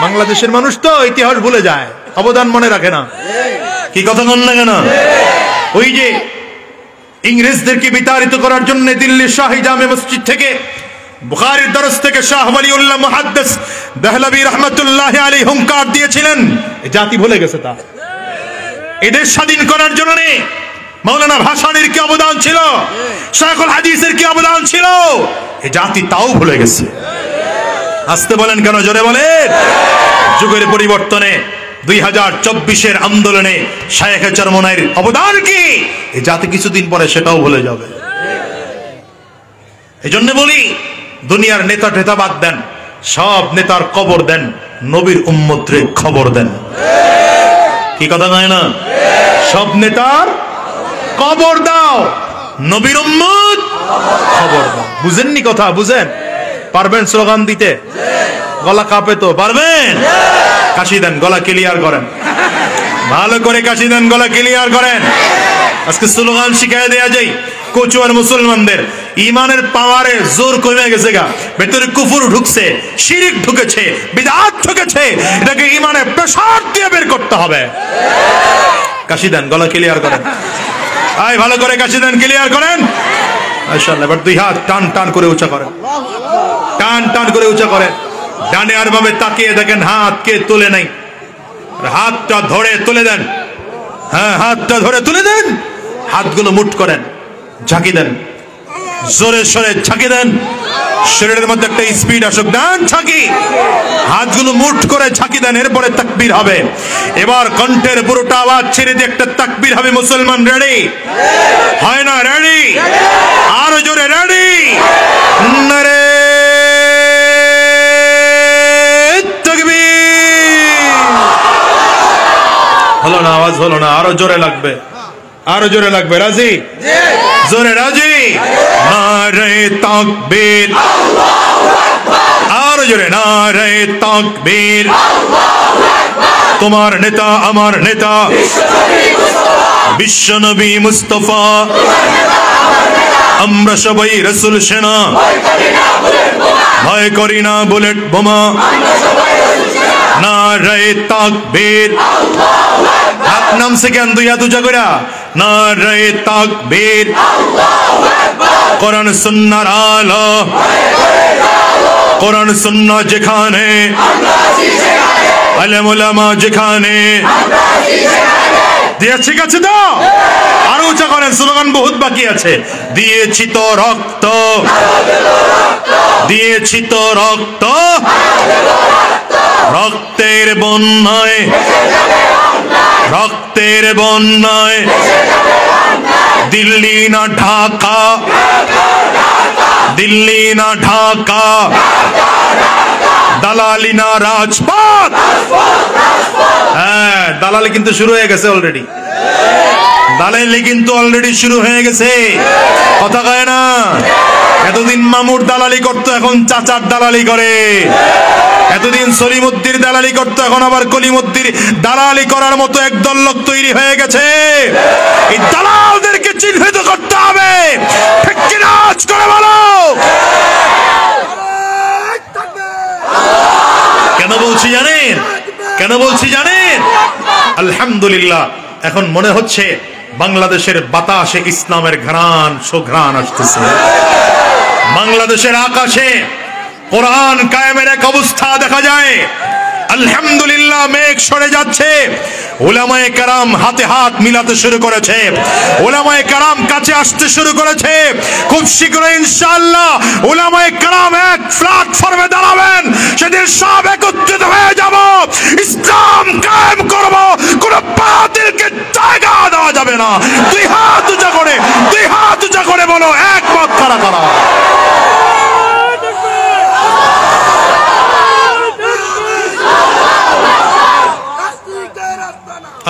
বাংলাদেশের মানুষ তো ইতিহাস ভুলে যায়, অবদান মনে রাখে না। কি কথা বল না কেন? ওই যে ইংরেজদেরকে বিতাড়িত করার জন্য দিল্লির শাহী জামে মসজিদ থেকে, বুখারীর দরস থেকে শাহ ওয়ালিউল্লাহ মুহাদ্দিস দেহলভী রাহমাতুল্লাহি আলাইহি হুঙ্কার দিয়েছিলেন। এই জাতি ভুলে গেছে তা। এদের স্বাধীন করার জন্য মাওলানা ভাসানীর কি অবদান ছিল, শাইখুল হাদিসের কি অবদান ছিল, এই জাতি তাও ভুলে গেছে। আসতে বলেন কেন, জোরে বলেন। যুগের পরিবর্তনে 2024-এর আন্দোলনে শায়েখে চরমনাইর অবদান কি এই জাতি কিছুদিন পরে সেটাও ভুলে যাবে। এই জন্য বলি, দুনিয়ার নেতা টেতা বাদ দেন, সব নেতার কবর দেন, নবীর উম্মতরে খবর দেন। কি কথা নয় না? সব নেতার কবর দাও, নবীর উম্মত খবর দাও। বুঝেননি কথা? বুঝেন? পারবেন স্লোগান দিতে? গলা কাঁপে তো, পারবেন? কাশি দেন, গলা ক্লিয়ার করেন, ভালো করে কাশি দেন, গলা ক্লিয়ার করেন। আজকে স্লোগান শিখাই দেয়া যায় কচুয়ার মুসলমানদের। ইমানের পাওয়ারে জোর কমে গেছে গা, ভেতরে কুফর ঢুকছে, শিরিক ঢুকেছে, বিদআত ঢুকেছে। এটাকে ইমানের প্রেসার দিয়ে বের করতে হবে। কাশি দেন, গলা ক্লিয়ার করেন, আয় ভালো করে কাশি দেন, ক্লিয়ার করেন। মাশাআল্লাহ। এবার 2 হাত টান টান করে উঁচা করেন, টান টান করে উঁচা করেন। ডানে আর বামে তাকিয়ে দেখেন হাত কে তুলে নাই, হাতটা ধরে তুলে দেন। হ্যাঁ, হাতটা ধরে তুলে দেন, হাতগুলো মুঠ করেন, ঝাঁকি দেন, জোরে সরে ঝাঁকি দেন, শরীরের মধ্যে একটা স্পিড আসুক। দেন ঝাঁকি, হাতগুলো মুঠ করে ঝাঁকি দেন। এরপরে তাকবীর হবে। এবার কণ্ঠের পুরোটা আওয়াজ ছেড়ে দিয়ে একটা তাকবীর হবে। মুসলমান রেডি? হয় না? রেডি? আরো জোরে রেডি? নারে হলো না, আওয়াজ হলো না, আরো জোরে লাগবে, আরো জোরে লাগবে। রাজি? জোরে রাজি? নারে তাকবীর, আরো জোরে নারে তাকবীর। তোমার নেতা আমার নেতা বিশ্বনবী মুস্তাফা, আমরা সবাই রাসূল সেনা, ভয় করি না বুলেট বোমা। নারে তাকবীর, হাত নামছে কেন? 2 হাত উঁচা কইরা নারে তাকবীর। কোরআন সুন্নাহর আলো, কোরআন সুন্নাহ যেখানে, আলেম উলামা যেখানে, দিয়ে ঠিক আছে তো? আরো উঁচা করেন, স্লোগান বহুত বাকি আছে। দিয়েছি তো রক্ত, দিয়েছি তো রক্ত, রক্তের বন্যায়, রক্তের বন্যায়, দিল্লি না ঢাকা, দিল্লি না ঢাকা, দালালি না রাজপথ। হ্যাঁ, দালালি কিন্তু শুরু হয়ে গেছে অলরেডি, দালালি কিন্তু অলরেডি শুরু হয়ে গেছে। কথা কয় না? এতদিন মামুর দালালি করতো, এখন চাচার দালালি করে। এতদিন সলিমুদ্দির দালালি করতো, এখন আবার কলিমুদ্দির দালালি করার মতো একদল লোক তৈরি হয়ে গেছে। এই দালালদেরকে চিহ্নিত করতে হবে। ঠিক কিনা আওয়াজ করে বলো। কেন বলছি জানেন? কেন বলছি জানেন? আলহামদুলিল্লাহ, এখন মনে হচ্ছে বাংলাদেশের বাতাসে ইসলামের ঘ্রাণ, সুঘ্রাণ আসতেছে। বাংলাদেশের আকাশে কোরআন কায়েমের এক অবস্থা দেখা যায়। আলহামদুলিল্লাহ, মেঘ সরে যাচ্ছে। উলামায়ে কেরাম হাতে হাত মিলাতে শুরু করেছে, উলামায়ে কেরাম কাছে আসতে শুরু করেছে। খুব শীঘ্রই ইনশাআল্লাহ উলামায়ে কেরাম এক প্ল্যাটফর্মে দাঁড়াবেন। সেদিন সব একত্রিত হয়ে যাব, ইসলাম কায়েম করব। কোন বাতিলকে জায়গা দেওয়া যাবে না। দুই হাত উঁচা করে, দুই হাত উঁচা করে বলো, এক মত খাড়া করা।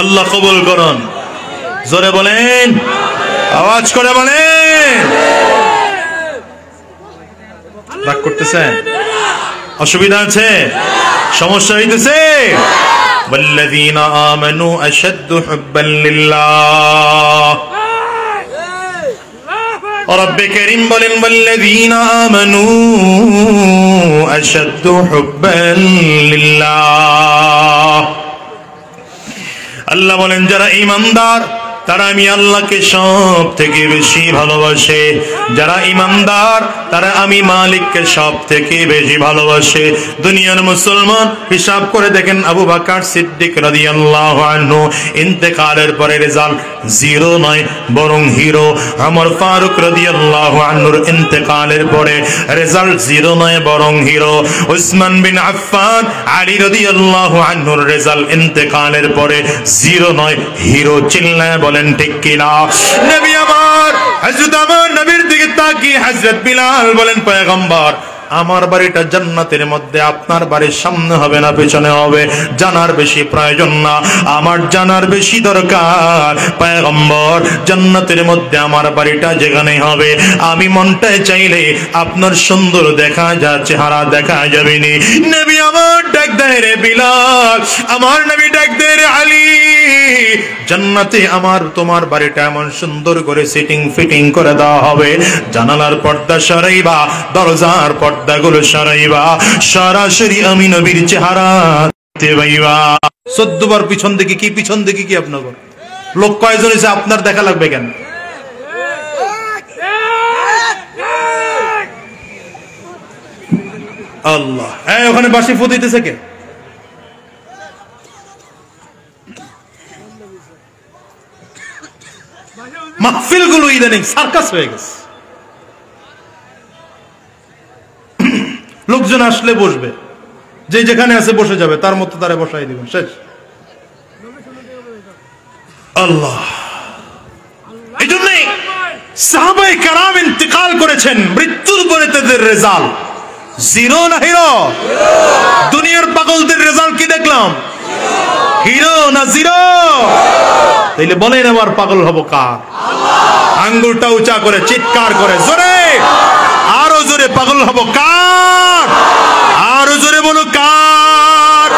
আল্লাহ কবুল করুন। জোরে বলেন, আওয়াজ করে বলেন। রাগ করতেছেন? অসুবিধা আছে? সমস্যা হইতেছে? ওয়াল্লাযীনা আমানু আশাদ্দু হুব্বান লিল্লাহ। রব্বে কারীম বলেন, ওয়াল্লাযীনা আমানু আশাদ্দু হুব্বান লিল্লাহ। আল্লাহ বলেন, যারা ঈমানদার তারা আমি আল্লাহকে সব থেকে বেশি ভালোবাসে। যারা ঈমানদার তারা আমি মালিককে সব থেকে বেশি ভালোবাসে। দুনিয়ার মুসলমান হিসাব করে দেখেন, আবু বকর সিদ্দিক রাদিয়াল্লাহু আনহু ইন্তেকালের পরে রেজাল্ট 0 নয় বরং হিরো। ওমর ফারুক রাদিয়াল্লাহু আনহুর ইন্তেকালের পরে রেজাল্ট 0 নয় বরং হিরো। উসমান বিন আফফান, আলী রাদিয়াল্লাহু আনহুর রেজাল্ট ইন্তেকালের পরে 0 নয় হিরো। চিল্লায় বলেন ঠিক কিনা? নবী আমার, হযরত আমার নবীর দিকে তাকিয়ে হযরত বিলাল বলেন, পয়গম্বর আমার বাড়িটা জান্নাতের মধ্যে, আপনার বাড়ির সামনে হবে না পেছনে হবে? জানার বেশি প্রয়োজন না, আমার জানার বেশি দরকার। পয়গম্বর, জান্নাতের মধ্যে আমার বাড়িটা যেখানে হবে, আমি মনটায় চাইলে আপনার সুন্দর দেখা যা চেহারা দেখা যাবে নি। নবী আমার ডাক দেয় রে বিলাল, আমার নবী ডাক দেয় রে আলী, জান্নাতে আমার তোমার বাড়িটা এমন সুন্দর করে সিটিং ফিটিং করে দেওয়া হবে, জানালার পর্দা সরাইবা, দরজার পর্দাগুলো সরাইবা, সরাসরি আমি নবীর চেহারা দেখতে পাইবা। 14 বার পিছন দিকে কি, পিছন দিকে কি আপনার লোক কয়জন এসে আপনার দেখা লাগবে কেন? আল্লাহ, ওখানে বাঁশি ফুটাইতেছে কে? মাহফিল গুলো ইদানিং সার্কাস হয়ে গেছে। লোকজন আসলে বসবে, যে যেখানে আছে বসে যাবে, তার মতো তারে বসাই দিবেন, শেষ। আল্লাহ, এই জন্যই সাহাবায়ে কেরাম ইন্তেকাল করেছেন, মৃত্যুর পরে তাদের রেজাল্ট 0 না হিরো? দুনিয়ার পাগলদের রেজাল্ট কি দেখলাম? হিরো না 0? তাইলে বলেন, আবার পাগল হব কার? আঙ্গুলটা উঁচা করে চিৎকার করে জোরে, আরো জোরে, পাগল হব কার? আরো জোরে বলো, কার?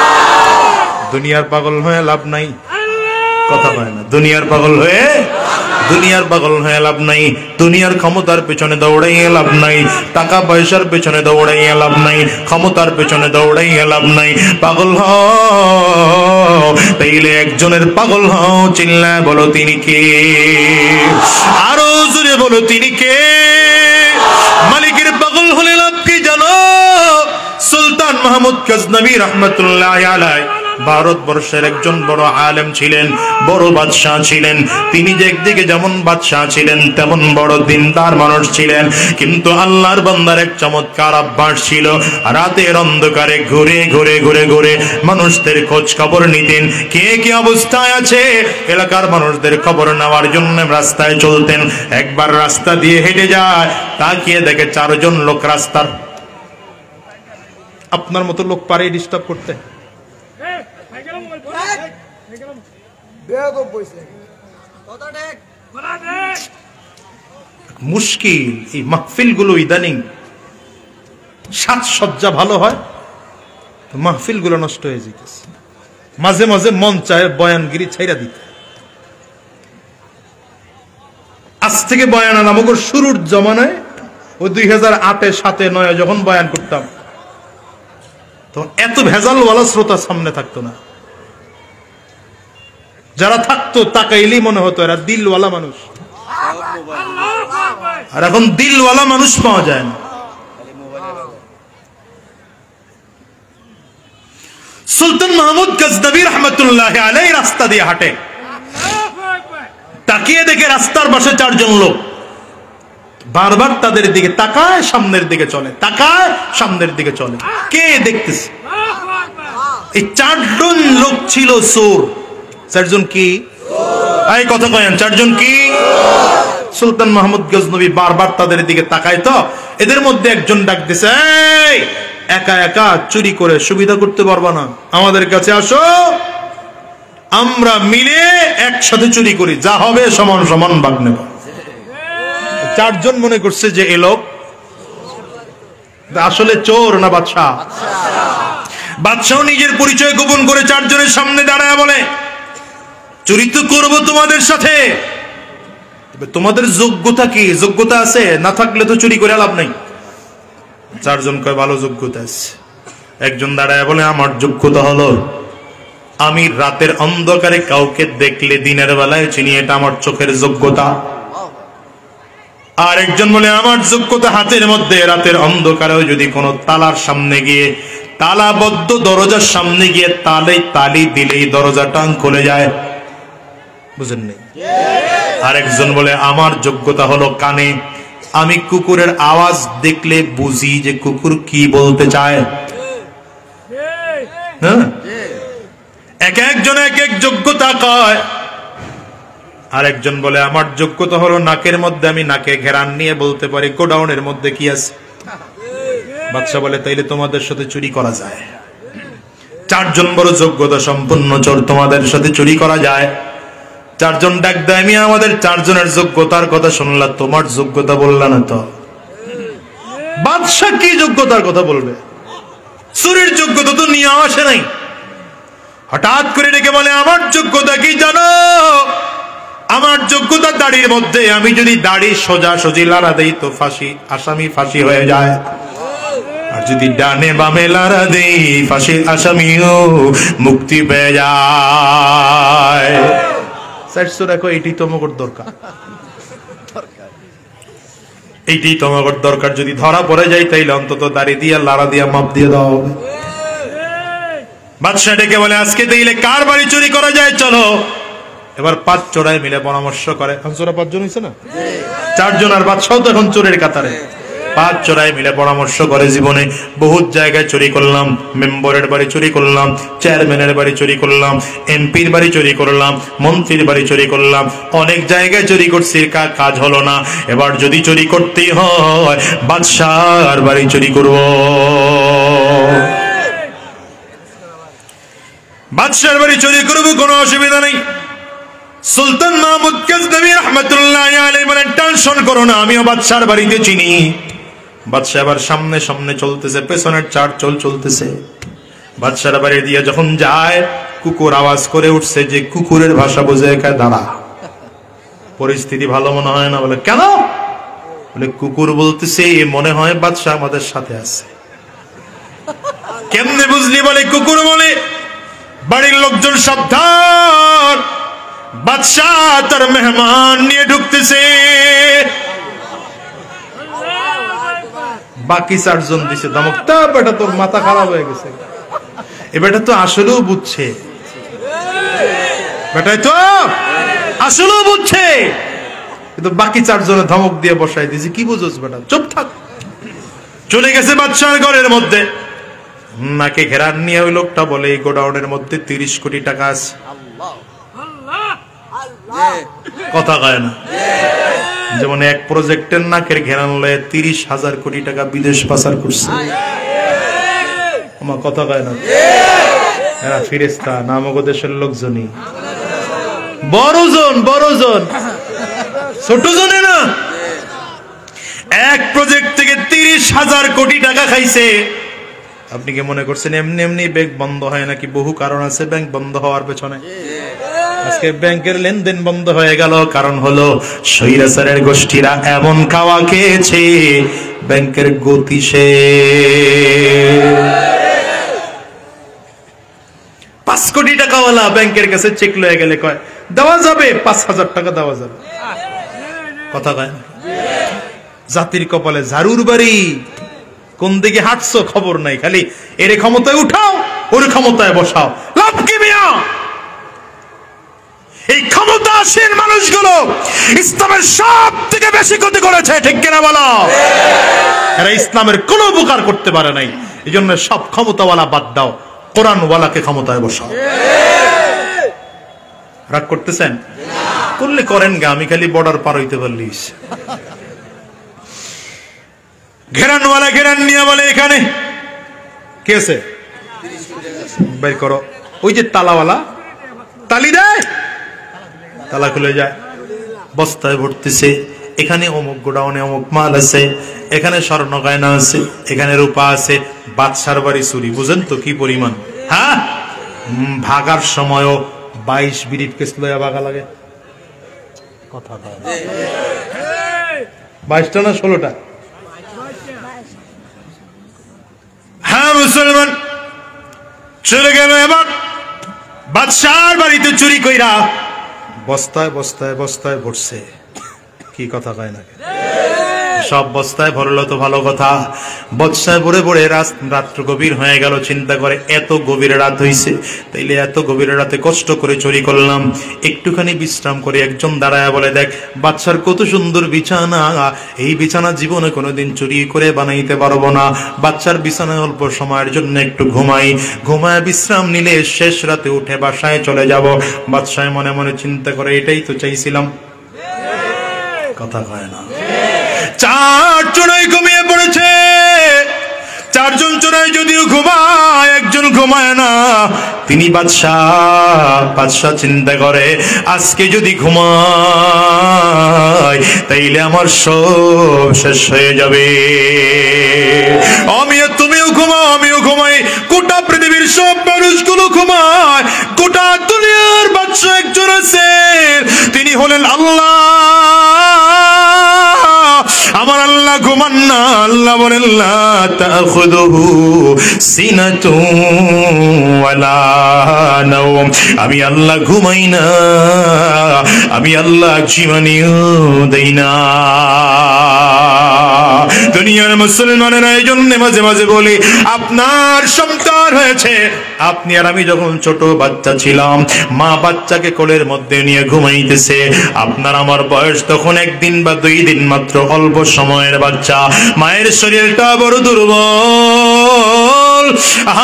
দুনিয়ার পাগল হয়ে লাভ নাই। কথা বলে না, দুনিয়ার পাগল হয়ে, দুনিয়ার পাগল হয়ে লাভ নাই। দুনিয়ার ক্ষমতার পেছনে দৌড়াইয়ে লাভ নাই, টাকা পয়সার পেছনে দৌড়াইয়ে লাভ নাই, ক্ষমতার পেছনে দৌড়াইয়ে লাভ নাই। পাগল হও, তাইলে একজনের পাগল হও। চিল্লায় বলো, তিনি কে? আরো জোরে বলো, তিনি কে? মালিকের পাগল হলে লাভ কি জানো? সুলতান মাহমুদ গজনবী রহমতুল্লাহ আলাইহি ভারতবর্ষের একজন বড় আলেম ছিলেন, বড় বাদশাহ ছিলেন। তিনি যে একদিকে যেমন বাদশাহ ছিলেন তেমন বড় দিনদার মানুষ ছিলেন। কিন্তু আল্লাহর বান্দার এক চমৎকার অভ্যাস ছিল, রাতের অন্ধকারে ঘুরে ঘুরে ঘুরে ঘুরে মানুষদের খোঁজ খবর নিতেন। কে কি অবস্থায় আছে এলাকার মানুষদের খবর নেওয়ার জন্য রাস্তায় চলতেন। একবার রাস্তা দিয়ে হেঁটে যায়, তাকিয়ে দেখে 4 জন লোক রাস্তার। আপনার মতো লোক পারে ডিস্টার্ব করতে? মুশকিল। এই মাহফিল গুলো ইদানিং সাজসজ্জা ভালো হয়, মাহফিল গুলো নষ্ট হয়ে যেতেছে। মাঝে মাঝে মন চায় বয়ানগিরি ছাইরা দিতে। আজ থেকে বয়ান নামক শুরুর জমানায় ওই 2008-এ 7-এ 9-এ যখন বয়ান করতাম, তো এত ভেজালওয়ালা শ্রোতা সামনে থাকতো না। যারা থাকতো তাকাইলেই মনে হতো এরা দিলওয়ালা মানুষ। আর এখন দিলওয়ালা মানুষ পাওয়া যায় না। সুলতান মাহমুদ গজনবী রহমতুল্লাহি আলাইহি রাস্তা দিয়ে হাঁটে, তাকিয়ে দেখে রাস্তার পাশে 4 জন লোক। বারবার তাদের দিকে তাকায়, সামনের দিকে চলে, তাকায়, সামনের দিকে চলে। কে দেখতেছে? এই 4 জন লোক ছিল চোর। 4 জন কি? এই কথা কয়েন, 4 জন কি? সুলতান মাহমুদ গজনবী বারবার তাদের দিকে তাকায়। তো এদের মধ্যে একজন ডাক দিছে, এই একা একা চুরি করে সুবিধা করতে পারবা না, আমাদের কাছে আসো, আমরা মিলে একসাথে চুরি করি, যা হবে সমান সমান ভাগ নেব। 4 জন মনে করছে যে এ লোক আসলে চোর না বাদশাহ। বাদশাহ নিজের পরিচয় গোপন করে 4 জনের সামনে দাঁড়ায় বলে, চুরি তো করবো তোমাদের সাথে, তোমাদের যোগ্যতা কি? যোগ্যতা আছে? না থাকলে তো চুরি করে লাভ নাই। 4 জন কয় ভালো যোগ্যতা আছে। একজন দাঁড়ায় বলে, আমার যোগ্যতা হলো আমি রাতের অন্ধকারে কাউকে দেখলে দিনের বেলায় চিনি, এটা আমার চোখের যোগ্যতা। আর একজন বলে, আমার যোগ্যতা হাতের মধ্যে রাতের অন্ধকারেও যদি কোনো তালার সামনে গিয়ে, তালাবদ্ধ দরজার সামনে গিয়ে তালি দিলেই দরজাটা খুলে যায়। বুঝেন নাই? আরেকজন বলে, আমার যোগ্যতা হলো কানে, আমি কুকুরের আওয়াজ দেখলে বুঝি যে কুকুর কি বলতে চায়। এক একজন এক এক যোগ্যতা কয়। আরেকজন বলে, আমার যোগ্যতা হলো নাকের মধ্যে আমি নাকে ঘেরান নিয়ে বলতে পারি গোডাউনের মধ্যে কি আছে। বাদশা বলে, তাইলে তোমাদের সাথে চুরি করা যায়। 4 জন বড় যোগ্যতা সম্পন্ন চোর, তোমাদের সাথে চুরি করা যায়। 4 জন ডাক দেয়, আমি আমাদের 4 জনের যোগ্যতার কথা শুনলাম, তোমার যোগ্যতা বললা না তো। বাদশা কি যোগ্যতার কথা বলবে? চুরির যোগ্যতা তো নিয়ে আসে নাই। হঠাৎ করে ডেকে বলে, আমার যোগ্যতা কি জানো? আমার যোগ্যতা দাড়ির মধ্যে, আমি যদি দাড়ি সোজা সোজি লাড়া দেই তো ফাঁসি, আসামি ফাঁসি হয়ে যায়। আর যদি ডানে বামে লাড়া দেই, ফাঁসির আসামিও মুক্তি পেয়ে যায়। দেখো, এটি তোমার দরকার, এইটি তোমার দরকার। যদি ধরা পড়ে যায় তাইলে অন্তত দাড়ি দিয়া লাড়া দিয়া মাপ দিয়ে দাও। বাদশা ডেকে বলে, আজকে তাইলে কার বাড়ি চুরি করা যায়, চলো। এবার 5 চোরাই মিলে পরামর্শ করে। এখন চোরা 5 জন হয়েছে না? 4 জন, আর বাদশাও তো এখন চোরের কাতারে। 5 চোরাই মিলে পরামর্শ করে, জীবনে বহুত জায়গায় চুরি করলাম, মেম্বারের বাড়ি চুরি করলাম, চেয়ারম্যানের বাড়ি চুরি করলাম, এমপির বাড়ি চুরি করলাম, মন্ত্রীর বাড়ি চুরি করলাম, অনেক জায়গায় চুরি করছি, কাজ হলো না। এবার যদি চুরি করতেই হয়, বাদশার বাড়ি চুরি করব। বাদশার বাড়ি চুরি করবো, কোনো অসুবিধা নেই। সুলতান মাহমুদ গজনবী রহমতুল্লাহি আলাইহি বলেন, টেনশন করো না, আমিও বাদশার বাড়িতে চিনি। বাদশা আবার সামনে সামনে চলতেছে, পেছনের 4 চলতেছে। বাদশার বাড়ি দিয়ে যখন যায়, কুকুর আওয়াজ করে উঠছে, যে কুকুরের ভাষা বোঝে, একা দাঁড়া। পরিস্থিতি ভালো মনে হয় না। বলে, কেন? বলে, কুকুর বলতেছে মনে হয় বাদশা আমাদের সাথে আছে। কেমনে বুঝলি? বলে, কুকুর বলে, বাড়ির লোকজন সাবধান, বাদশাহ তার মেহমান নিয়ে ঢুকতেছে। বাকি 4 জন দিছে ধমক, তা বেটা তোর মাথা খারাপ হয়ে গেছে। এ বেটা তো আসলেও বুঝছে, বেটাই তো আসলেও বুঝছে, কিন্তু বাকি চারজনে ধমক দিয়ে বসাই দিয়েছে, কি বুঝোস বেটা, চুপ থাক। চলে গেছে বাদশার ঘরের মধ্যে, নাকে ঘেরান নিয়ে ওই লোকটা বলে এই গোডাউনের মধ্যে 30 কোটি টাকা আছে। কথা কয় না, যেমন এক প্রজেক্টের নাকের ঘেরান লয়ে 30,000 কোটি টাকা বিদেশ পাচার করছে। আমার কথা কয় না, এরা ফিরেস্তা নামক দেশের লোকজনই, বড়জন বড়জন, ছোট জনে না। এক প্রজেক্ট থেকে 30,000 কোটি টাকা খাইছে। আপনি কি মনে করছেন এমনি এমনি ব্যাংক বন্ধ হয় নাকি? বহু কারণ আছে ব্যাংক বন্ধ হওয়ার পেছনে। আজকে ব্যাংকের লেনদেন বন্ধ হয়ে গেল, কারণ হলো স্বৈরাচারের গোষ্ঠীরা এমন খাওয়া খেয়েছে, ব্যাংকের গতি শেষ। 5 কোটি টাকাওয়ালা ব্যাংকের কাছে চেক লয়ে গেলে কয় দেওয়া যাবে, 5,000 টাকা দেওয়া যাবে। কথা কয় না, জাতির কপালে ঝাড়ুর বাড়ি। কোন দিকে হাঁটছো খবর নাই, খালি এর ক্ষমতায় উঠাও ওর ক্ষমতায় বসাও, লাভ কি মিয়া? এই ক্ষমতাসীন মানুষগুলো ইসলামের সব থেকে বেশি ক্ষতি করেছে, ঠিক কিনা বলো? এরা ইসলামের কোনো উপকার করতে পারে নাই। এই জন্য সব ক্ষমতাওয়ালা বাদ দাও, কোরআনওয়ালাকে ক্ষমতায় বসাও। রাগ করতেছেন? করলে করেন গা, আমি খালি বর্ডার পার হইতে পারলিস। ঘেরানওয়ালা ঘেরান নিয়ে বলে এখানে কে আছে বের করো। ওই যে তালাওয়ালা তালি দেয়, তালা খুলে যায়, বস্তায় ভরতেছে। এখানে অমুক গোডাউনে অমুক মাল আছে, এখানে স্বর্ণ গয়না আছে, এখানে রূপা আছে। বাদশার বাড়ি চুরি, বুঝেন তো কি পরিমাণ। হ্যাঁ, ভাগার সময়ও 22 বিরিট কেস লইয়া ভাগা লাগে। কথা 22টা না 16টা? হ্যাঁ মুসলমান চলে গেল এবার বাদশার বাড়িতে চুরি কইরা বস্তায় বস্তায় বস্তায় ভরছে। কি কথা কয় না, সব বস্তায় ভরলো তো ভালো কথা। বস্তায় ভরে ভরে রাত্র গভীর হয়ে গেল। চিন্তা করে এত গভীর রাত হইছে, তাইলে এত গভীর রাতে কষ্ট করে চুরি করলাম, একটুখানি বিশ্রাম করে। একজন দাঁড়ায় বলে দেখ বাদশার কত সুন্দর বিছানা, এই বিছানা জীবনে কোনোদিন চুরি করে বানাইতে পারবো না। বাদশার বিছানায় অল্প সময়ের জন্য একটু ঘুমাই, ঘুমায় বিশ্রাম নিলে শেষ রাতে উঠে বাসায় চলে যাব। বাদশায় মনে মনে চিন্তা করে এটাই তো চাইছিলাম। কথা কয় না। 4 চোরাই ঘুমিয়ে পড়েছে। 4 জন চোরাই যদিও ঘুমায়, একজন ঘুমায় না, তিনি বাদশাহ চিন্তা করে আজকে যদি ঘুমায় তাইলে আমার সব শেষ হয়ে যাবে। তুমিও ঘুমাও, আমিও ঘুমাই, গোটা পৃথিবীর সব মানুষগুলো ঘুমায়, গোটা দুনিয়ার বাদশাহ একজন আছে, তিনি হলেন আল্লাহ। আমার আল্লাহ ঘুমান না। আল্লাহ বলেন লা তাখুযুহু সিনাতুন ওয়ালা নাওম। আমি আল্লাহ ঘুমাই না, আমি আল্লাহ জীবনীও দেই না। দুনিয়ার মুসলমানেরা এই জন্য মাঝে মাঝে বলি আপনার সন্তান হয়েছে, আপনি আর আমি যখন ছোট বাচ্চা ছিলাম, মা বাচ্চাকে কোলের মধ্যে নিয়ে ঘুমাইতেছে, আপনার আমার বয়স তখন 1 দিন বা 2 দিন মাত্র, অল্প সময়ের বাচ্চা। মায়ের শরীরটা বড় দুর্বল,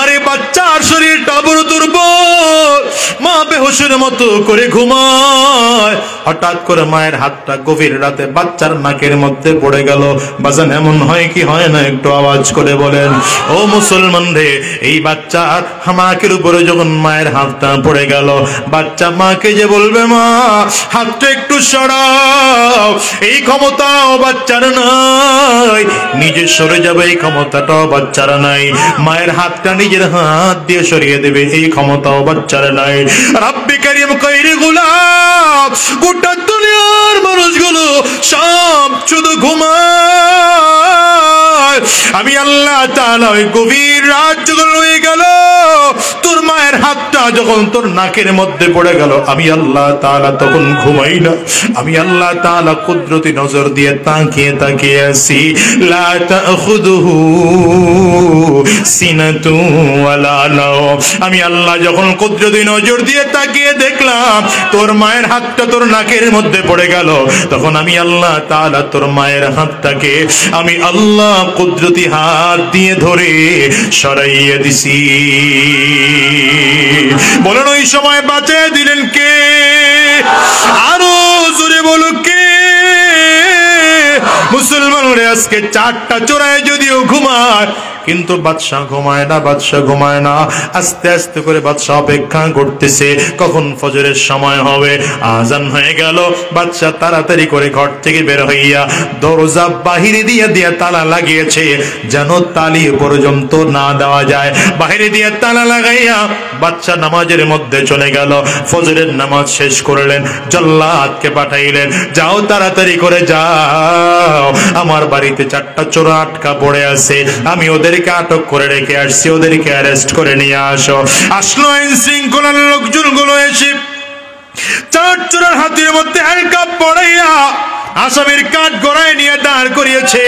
আরে বাচ্চার শরীরটা বড় দুর্বল, মা বেহুশের মতো করে ঘুমায়। হঠাৎ করে মায়ের হাতটা গভীর রাতে বাচ্চার নাকের মধ্যে পড়ে গেল। বাজান এমন হয় কি হয় না? একটু আওয়াজ করে বলেন। ও মুসলমান রে, এই বাচ্চার হামাকের উপরে যখন মায়ের হাতটা পড়ে গেল, বাচ্চা মাকে যে বলবে মা হাতটা একটু সরাও, এই ক্ষমতাও বাচ্চার নাই। নিজে সরে যাবে এই ক্ষমতাটাও বাচ্চার নাই। মায়ের হাতটা নিজের হাত দিয়ে সরিয়ে দেবে এই ক্ষমতাও বাচ্চার নাই। রাব্বি কারীম কইরে গোলাম, গোটা দুনিয়ার মানুষগুলো সব শুধু ঘুমায়, আমি আল্লাহ তাআলা ওই গভীর রাত যখন হয়ে গেল, তোর মায়ের হাতটা যখন তোর নাকের মধ্যে পড়ে গেল, আমি আল্লাহ তাআলা তখন ঘুমাই না। আমি আল্লাহ তাআলা কুদরতি নজর দিয়ে তাকিয়ে তাকিয়ে আছি। লা তাখুযুহু সিনাতু ওয়ালা নাওম। আমি আল্লাহ যখন কুদরতি নজর দিয়ে তাকিয়ে দেখলাম তোর মায়ের হাতটা তোর নাকের মধ্যে পড়ে গেল, তখন আমি আল্লাহ তাআলা তোর মায়ের হাতটাকে আমি আল্লাহ কুদরতি হাত দিয়ে ধরে সরাইয়ে দিছি। বলেন ওই সময় বাঁচিয়ে দিলেন কে? আরো জোরে বলো কে? মুসলমানরা আজকে চারটা চোরায় যদিও ঘুমায়, কিন্তু বাদশাহ ঘুমায় না, বাদশাহ ঘুমায় না। আস্তে আস্তে করে বাদশাহ অপেক্ষা করতেছে কখন ফজরের সময় হবে। আজান হয়ে গেল, বাদশাহ তাড়াতাড়ি করে ঘর থেকে বের হইয়া দরজা বাহিরে দিয়ে দিয়ে তালা লাগিয়েছে, যেন তালি পর্যন্ত না দেওয়া যায়। বাহিরে দিয়ে তালা লাগাইয়া বাদশাহ নামাজের মধ্যে চলে গেল। ফজরের নামাজ শেষ করলেন, জল্লাদকে পাঠাইলেন, যাও তাড়াতাড়ি করে যাও, আমার বাড়িতে চারটা চোর আটকা পড়ে আছে, আমি ওদেরকে আটক করে রেখে আসছি, ওদেরকে অ্যারেস্ট করে নিয়ে আসো। আসলো আইন শৃঙ্খলার লোকজনগুলো এসে চার চোরের হাতের মধ্যে হ্যান্ডকাপ পড়াইয়া আসামির কাঠ গড়ায় নিয়ে দাঁড় করিয়েছে।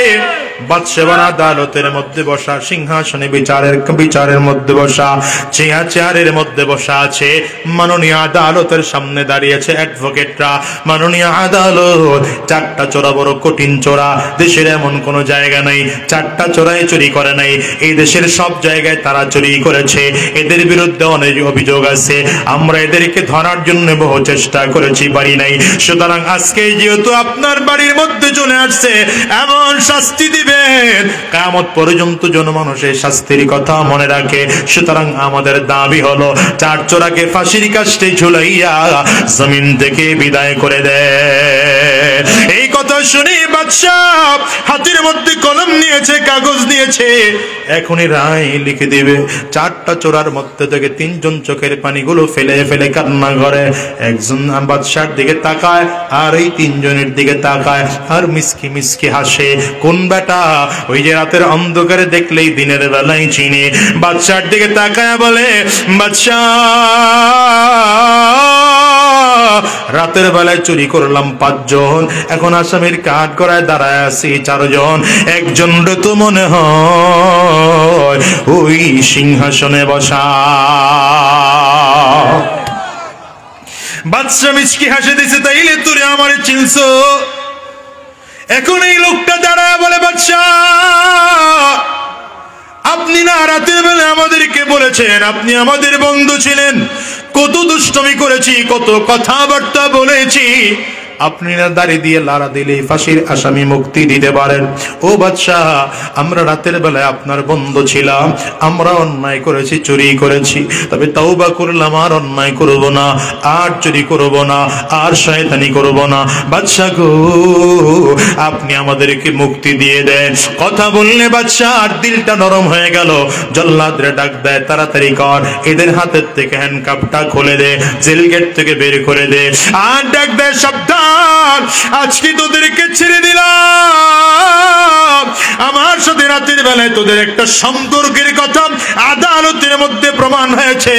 বাদশাহ আদালতের মধ্যে বসা, সিংহাসনে বিচারের মধ্যে বসা, চেয়ারের মধ্যে বসা আছে। মাননীয় আদালতের সামনে দাঁড়িয়েছে অ্যাডভোকেটরা। মাননীয় আদালত, চারটা চোরা বড় কঠিন চোরা, দেশের এমন কোন জায়গা নাই চারটা চোরাই চুরি করে নাই। এই দেশের সব জায়গায় তারা চুরি করেছে, এদের বিরুদ্ধে অনেক অভিযোগ আছে। আমরা এদেরকে ধরার জন্য বহু চেষ্টা করেছি, পারি নাই। সুতরাং আজকে যেহেতু আপনার বাড়ির মধ্যে চলে আসছে, এমন শাস্তি দিবেন কিয়ামত পর্যন্ত জনমানুষের শাস্তির কথা মনে রাখে। সুতরাং আমাদের দাবি হলো চার চোরাকে ফাঁসির কাস্টে ঝুলাইয়া জমিন থেকে বিদায় করে দেয়। এই কথা শুনে বাদশাহ হাতের মধ্যে কলম নিয়েছে, কাগজ নিয়েছে, এখনই রায় লিখে দিবে। চারটা চোরার মধ্যে থেকে তিনজন চোখের পানিগুলো ফেলে ফেলে কান্না করে। একজন বাদশার দিকে তাকায়, আর এই তিনজনের দিকে তাকায়, আর মিসকি মিসকি হাসে। কোন বেটা? ওই যে রাতের অন্ধকারে দেখলেই দিনের বেলায় চিনে। বাদশার দিকে তাকায় বলে, বাদশা, রাতের বেলায় চুরি করলাম 5 জন, এখন আসামির কাঠ গড়ায় দাঁড়ায় আছি 4 জন। একজন তো মনে হয় ওই সিংহাসনে বসা। বাদশা মিচকি হাসে দিছে, তাইলে তুই আমারে চিনছো? এখন এই লোকটা দাঁড়ায় বলে, বাদশাহ, আপনি না রাতের বেলা আমাদেরকে বলেছেন আপনি আমাদের বন্ধু ছিলেন, কত দুষ্টমি করেছি, কত কথাবার্তা বলেছি, আপনি না দাড়ি দিয়ে লাড়া দিলে ফাঁসির আসামি মুক্তি দিতে পারেন। ও বাদশাহ, আমরা রাতের বেলায় আপনার বন্ধু ছিলাম, আমরা অন্যায় করেছি, চুরি করেছি, তবে তওবা করলাম আর অন্যায় করব না, আর চুরি করব না, আর শয়তানি করব না। বাদশাহ গো, আপনি আমাদেরকে মুক্তি দিয়ে দেন। কথা বললে বাদশাহ আর দিলটা নরম হয়ে গেল। জল্লাদরে ডাক দেয়, তাড়াতাড়ি কর, এদের হাতের থেকে হ্যান্ডকাপটা খুলে দে, জেল গেট থেকে বের করে দে। আর ডাক দেয়, সাবধান, আজকে তোদেরকে ছেড়ে দিলাম, আমার সাথে রাতের বেলায় তোদের একটা সম্পর্কের কথা আদালতের মধ্যে প্রমাণ হয়েছে,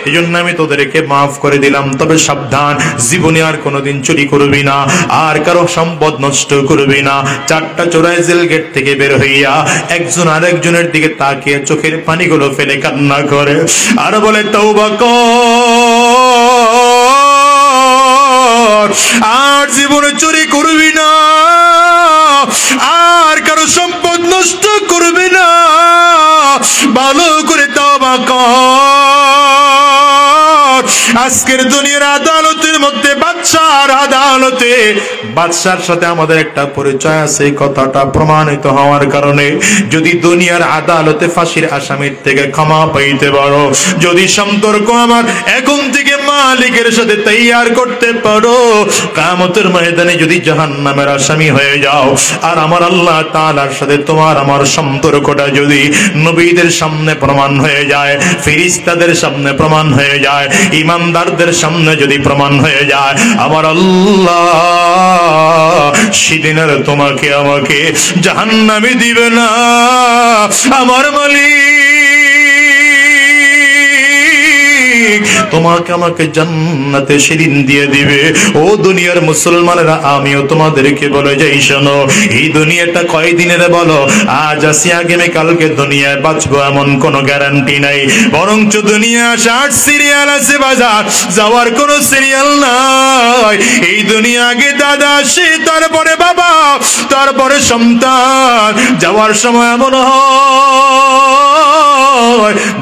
এই জন্য আমি তোদেরকে মাফ করে দিলাম। তবে সাবধান, জীবনে আর কোনোদিন চুরি করবি না, আর কারো সম্পদ নষ্ট করবি না। চারটা চোরাই জেল গেট থেকে বের হইয়া একজন আরেকজনের দিকে তাকিয়ে চোখের পানিগুলো ফেলে কান্না করে, আর বলে, তওবা কর, আর জীবনে চুরি করবি না, আর কারো সম্পদ নষ্ট করবি না, ভালো করে তওবা কর। আজকের দুনিয়ার আদালতের মধ্যে, বাদশার আদালতে, বাদশার সাথে আমাদের একটা পরিচয় আছে, কথাটা প্রমাণিত হওয়ার কারণে যদি দুনিয়ার আদালতে ফাঁসির আসামির থেকে ক্ষমা পাইতে পারো, যদি সম্পর্ক আমার এখন থেকে মালিকের সাথে তৈয়ার করতে পারো, কিয়ামতের ময়দানে যদি জাহান্নামের আসামি হয়ে যাও, আর আমার আল্লাহ তাআলার সাথে তোমার আমার সম্পর্কটা যদি নবীদের সামনে প্রমাণ হয়ে যায়, ফেরেশতাদের সামনে প্রমাণ হয়ে যায়, ঈমানদারদের সামনে যদি প্রমাণ হয়ে যায়, আমার আল্লাহ সেদিন আর তোমাকে আমাকে জাহান্নামে দিবে না। আমার মালিক তোমাকে আমাকে জান্নাতে সেদিন দিয়ে দিবে। ও দুনিয়ার মুসলমানেরা, আমিও তোমাদেরকে বলে যাই, শোনো, এই দুনিয়াটা কয়দিনের বলো? আজ আসি আগামী কালকে দুনিয়ায় বাঁচবো এমন কোনো গ্যারান্টি নাই, বরঞ্চ দুনিয়া আসার সিরিয়াল আছে, বাজার যাওয়ার কোনো সিরিয়াল নাই। এই দুনিয়া আগে দাদা আসে, তারপরে বাবা, তারপরে সন্তান। যাওয়ার সময় এমন হয়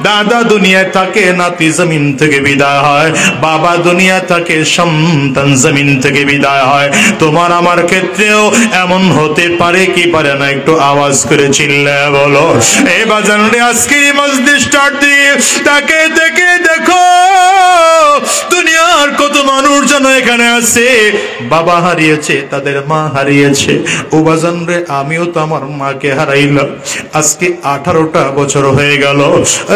দাদা দুনিয়া থাকে, নাতি জমিন থেকে বিদায় হয়, বাবা দুনিয়া থাকে, সন্তান জমিন থেকে বিদায় হয়। তোমার আমার ক্ষেত্রেও এমন হতে পারে কি পারে না? একটু আওয়াজ করে চিল্লে বলো। এই বাজান রে, আজকের মজলিসটা দিয়ে তাকে দেখে দেখো, দুনিয়ার কত মানুষ যেন এখানে আছে, বাবা হারিয়েছে, তাদের মা হারিয়েছে। ও বাজান রে, আমিও তো আমার মাকে হারাইলাম, আজকে 18টা বছর হয়ে গেল।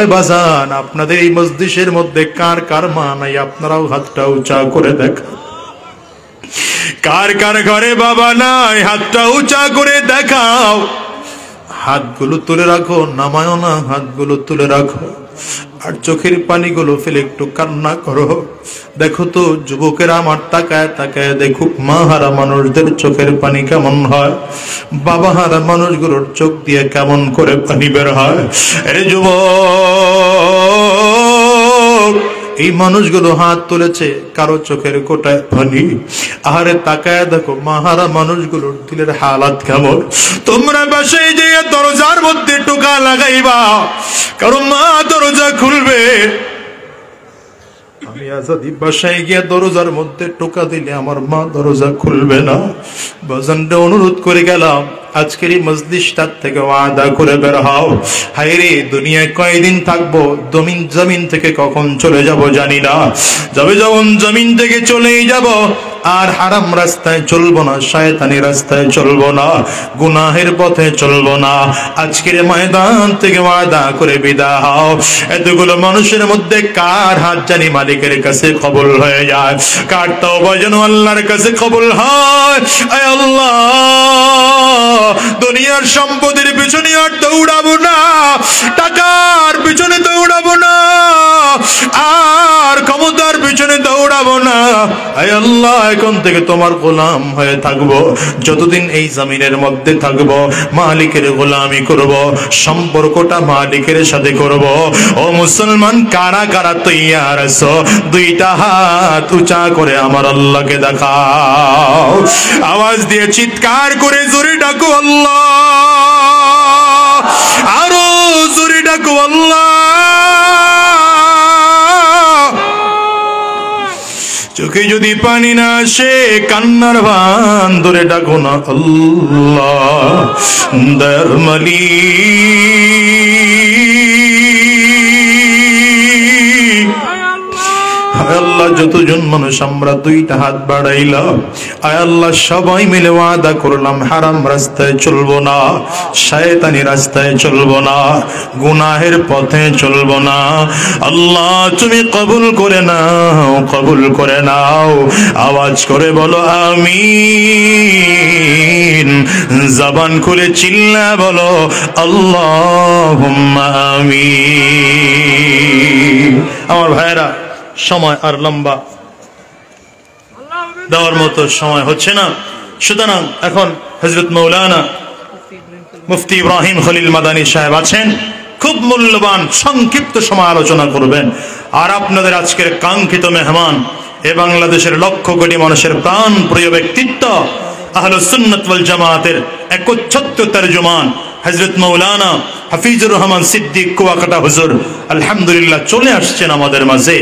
এই বাজান, আপনাদের এই মজলিসের মধ্যে কার কার মা নাই? আপনারাও হাতটা উঁচা করে দেখা। কার কার ঘরে বাবা নাই? হাতটা উঁচা করে দেখাও। হাতগুলো তুলে রাখো, নামায়ও না, হাতগুলো তুলে রাখো। আর চোখের পানিগুলো ফেলে একটু কান্না করো। দেখো তো যুবকেরা, আমার তাকায় তাকায় দেখুক মা হারা মানুষদের চোখের পানি কেমন হয়, বাবা হারা মানুষগুলোর চোখ দিয়ে কেমন করে পানি বের হয়। আরে যুবক, এই মানুষগুলো হাত তুলেছে, কারো চোখের কোটায় পানি। আহারে তাকায় দেখো মাহারা মানুষগুলোর দিলের হালাত কেমন। তোমরা বাসায় যে দরজার মধ্যে টোকা লাগাইবা, কারণ মা দরজা খুলবে। আমি আজাদি বাসায় গিয়ে দরজার মধ্যে টোকা দিলে আমার মা দরজা খুলবে না। বাজানটা অনুরোধ করে গেলাম, আজকের এই মজলিসটার থেকে ওয়াদা করে বের হও। হায়রে, দুনিয়ায় কয়দিন থাকবো? জমিন থেকে কখন চলে যাব জানি না। যখন জমিন থেকে চলেই যাব, আর হারাম রাস্তায় চলবো না, শয়তানি রাস্তায় চলবো না, গুনাহের পথে চলবো না। আজকের ময়দান থেকে ওয়াদা করে বিদায় হও। এতগুলো মানুষের মধ্যে কার হাত জানি মালিকের কাছে কবুল হয়ে যায়, কার তওবা যেন আল্লাহর কাছে কবুল হয়। আয় আল্লাহ, দুনিয়ার সম্পদের পিছনে আর দৌড়াবো না, টাকার পিছনে দৌড়াবো না, আর ক্ষমতার পিছনে দৌড়াবো না। আয় আল্লাহ, এখন থেকে তোমার গোলাম হয়ে থাকবো। যতদিন এই জমিনের মধ্যে থাকবো, মালিকের গোলামি করব, সম্পর্কটা মালিকের সাথে করব। ও মুসলমান, কারা কারা তৈয়ার আছো? দুইটা হাত উঁচা করে আমার আল্লাহকে দেখাও। আওয়াজ দিয়ে চিৎকার করে জোরে ডাকো আল্লাহ, আরো জোরে ডাকো আল্লাহ। চোখে যদি পানি না আসে, কান্নার বান ধরে ডাকো না আল্লাহ। দয়ার মালিক, আয় আল্লাহ, যতজন মানুষ আমরা দুইটা হাত বাড়াইলাম, আয় আল্লাহ, সবাই মিলে ওয়াদা করলাম হারাম রাস্তায় চলবো না, শয়তানি রাস্তায় চলবো না, গুনাহের পথে চলবো না। আল্লাহ, তুমি কবুল করে নাও, কবুল করে নাও। আওয়াজ করে বলো আমিন। জবান খুলে চিল্লা বলো আল্লাহুম্মা আমিন। আমার ভাইরা, সময় আর লম্বা দেওয়ার মতো সময় হচ্ছে না, সুতরাং এখন হযরত মাওলানা মুফতি ইব্রাহিম খলিল মাদানী সাহেব আছেন, খুব মূল্যবান সংক্ষিপ্ত সময় আলোচনা করবেন। আর আপনাদের আজকের কাঙ্ক্ষিত মেহমান, এ বাংলাদেশের লক্ষ কোটি মানুষের প্রাণ প্রিয় ব্যক্তিত্ব, আহলুস সুন্নাত ওয়াল জামাতের একচ্ছত্র তরজমান হযরত মাওলানা হাফিজুর রহমান সিদ্দিক কুয়াকাটা হুজুর আলহামদুলিল্লাহ চলে আসছেন আমাদের মাঝে।